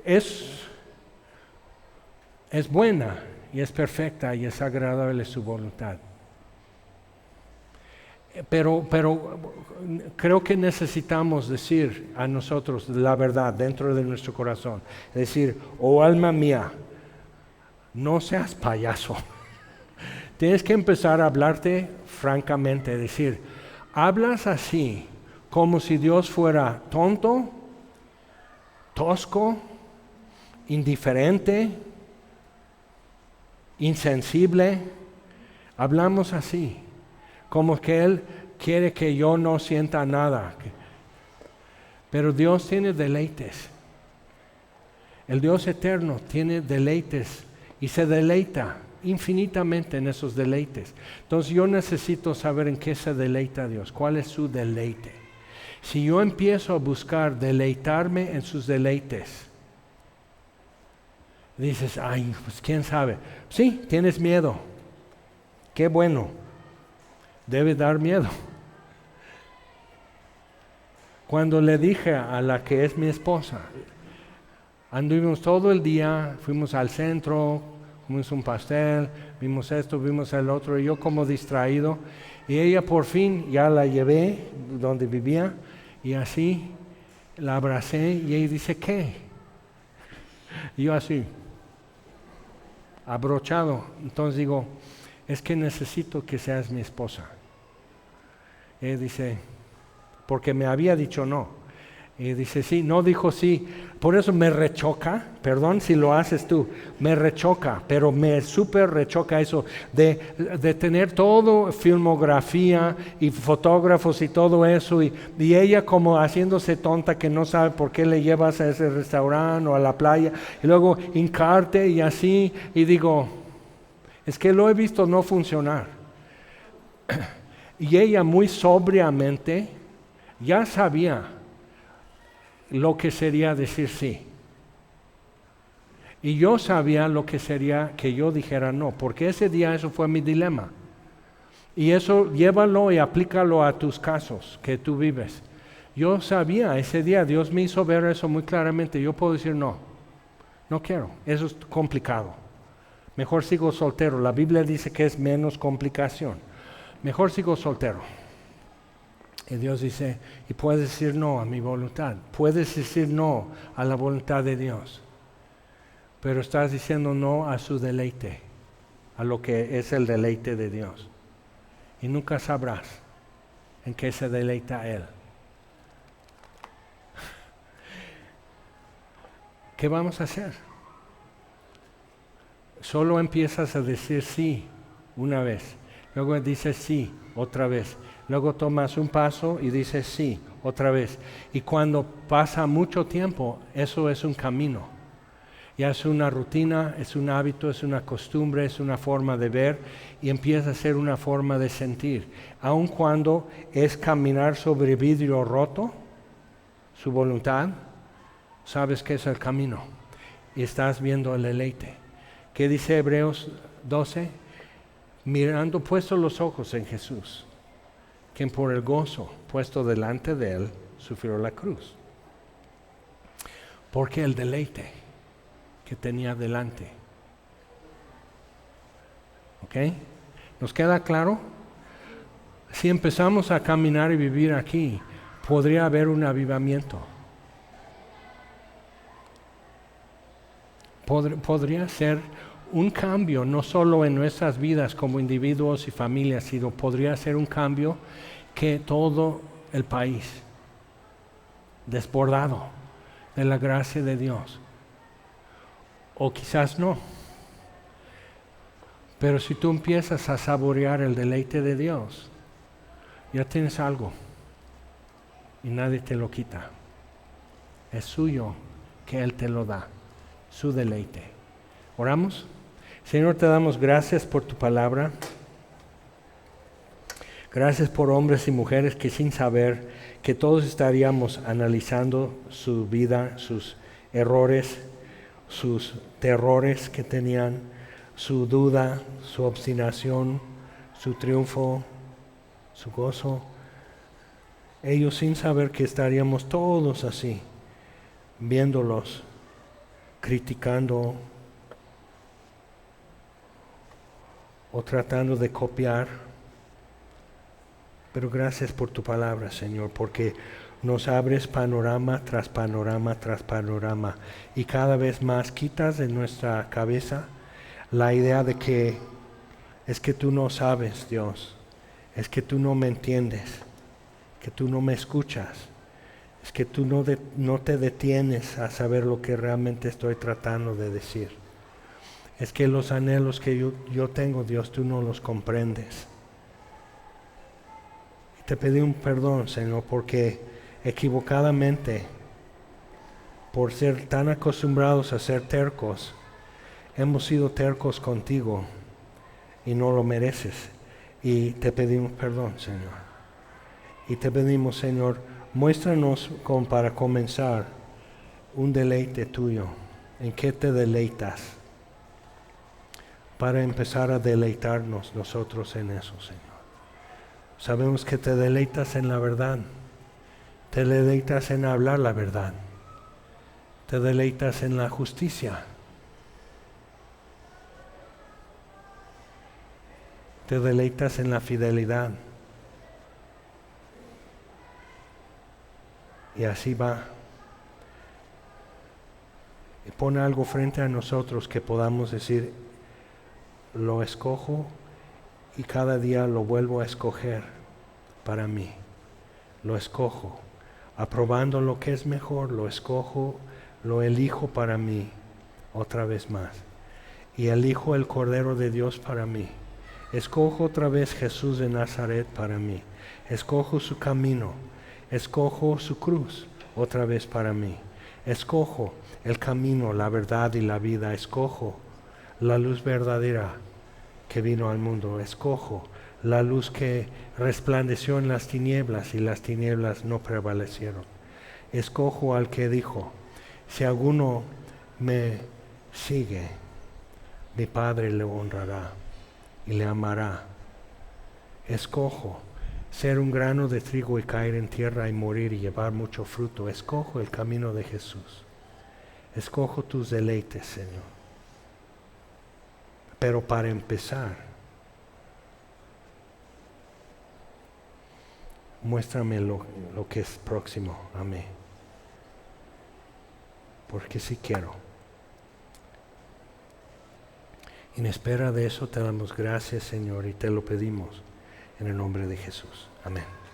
es buena y es perfecta y es agradable su voluntad. Pero creo que necesitamos decir a nosotros la verdad dentro de nuestro corazón. Decir, oh alma mía, no seas payaso. Tienes que empezar a hablarte francamente, decir, hablas así como si Dios fuera tonto, tosco, indiferente, insensible. Hablamos así, como que Él quiere que yo no sienta nada. Pero Dios tiene deleites. El Dios eterno tiene deleites y se deleita infinitamente en esos deleites. Entonces yo necesito saber en qué se deleita Dios, cuál es su deleite. Si yo empiezo a buscar deleitarme en sus deleites, dices, pues quién sabe. Sí, tienes miedo. Qué bueno. Debe dar miedo. Cuando le dije a la que es mi esposa, anduvimos todo el día, fuimos al centro, comimos un pastel, vimos esto, vimos el otro, y yo como distraído, y ella por fin ya la llevé donde vivía, y así la abracé, y ella dice, ¿qué? Y yo así, abrochado. Entonces digo, es que necesito que seas mi esposa. Ella dice, porque me había dicho no. Y dice, sí, no dijo sí. Por eso me rechoca, perdón si lo haces tú, me rechoca, pero me súper rechoca eso de tener todo, filmografía y fotógrafos y todo eso, y ella como haciéndose tonta que no sabe por qué le llevas a ese restaurante o a la playa, y luego hincarte y así, y digo, es que lo he visto no funcionar. Y ella muy sobriamente ya sabía lo que sería decir sí. Y yo sabía lo que sería que yo dijera no, porque ese día eso fue mi dilema. Y eso llévalo y aplícalo a tus casos que tú vives. Yo sabía, ese día Dios me hizo ver eso muy claramente. Yo puedo decir no, no quiero, eso es complicado. Mejor sigo soltero. La Biblia dice que es menos complicación. Mejor sigo soltero. Y Dios dice, y puedes decir no a mi voluntad. Puedes decir no a la voluntad de Dios. Pero estás diciendo no a su deleite, a lo que es el deleite de Dios. Y nunca sabrás en qué se deleita Él. ¿Qué vamos a hacer? Solo empiezas a decir sí una vez, luego dices sí otra vez, luego tomas un paso y dices sí otra vez. Y cuando pasa mucho tiempo, eso es un camino. Ya es una rutina, es un hábito, es una costumbre, es una forma de ver y empieza a ser una forma de sentir. Aun cuando es caminar sobre vidrio roto, su voluntad, sabes que es el camino y estás viendo el deleite. ¿Qué dice Hebreos 12? Mirando puestos los ojos en Jesús, quien por el gozo puesto delante de él sufrió la cruz. Porque el deleite que tenía delante. ¿Ok? ¿Nos queda claro? Si empezamos a caminar y vivir aquí, podría haber un avivamiento. Podría ser un cambio, no solo en nuestras vidas como individuos y familias, sino podría ser un cambio que todo el país, desbordado de la gracia de Dios. O quizás no. Pero si tú empiezas a saborear el deleite de Dios, ya tienes algo y nadie te lo quita. Es suyo que Él te lo da, su deleite. ¿Oramos? Señor, te damos gracias por tu palabra. Gracias por hombres y mujeres que sin saber que todos estaríamos analizando su vida, sus errores, sus terrores que tenían, su duda, su obstinación, su triunfo, su gozo. Ellos sin saber que estaríamos todos así, viéndolos, criticando o tratando de copiar. Pero gracias por tu palabra, Señor, porque nos abres panorama tras panorama tras panorama y cada vez más quitas de nuestra cabeza la idea de que es que tú no sabes, Dios, es que tú no me entiendes, que tú no me escuchas, es que tú no te detienes a saber lo que realmente estoy tratando de decir. Es que los anhelos que yo tengo, Dios, tú no los comprendes. Y te pedí un perdón, Señor, porque equivocadamente, por ser tan acostumbrados a ser tercos, hemos sido tercos contigo y no lo mereces. Y te pedimos perdón, Señor. Y te pedimos, Señor, muéstranos para comenzar un deleite tuyo. ¿En qué te deleitas? Para empezar a deleitarnos nosotros en eso, Señor. Sabemos que te deleitas en la verdad. Te deleitas en hablar la verdad. Te deleitas en la justicia. Te deleitas en la fidelidad. Y así va. Y pone algo frente a nosotros que podamos decir, lo escojo y cada día lo vuelvo a escoger para mí. Lo escojo, aprobando lo que es mejor, lo escojo, lo elijo para mí otra vez más. Y elijo el Cordero de Dios para mí. Escojo otra vez Jesús de Nazaret para mí. Escojo su camino. Escojo su cruz otra vez para mí. Escojo el camino, la verdad y la vida. Escojo la luz verdadera que vino al mundo. Escojo la luz que resplandeció en las tinieblas y las tinieblas no prevalecieron. Escojo al que dijo, si alguno me sigue, mi Padre le honrará y le amará. Escojo ser un grano de trigo y caer en tierra y morir y llevar mucho fruto. Escojo el camino de Jesús. Escojo tus deleites, Señor. Pero para empezar, muéstrame lo que es próximo a mí. Porque sí quiero. Y en espera de eso te damos gracias, Señor, y te lo pedimos en el nombre de Jesús. Amén.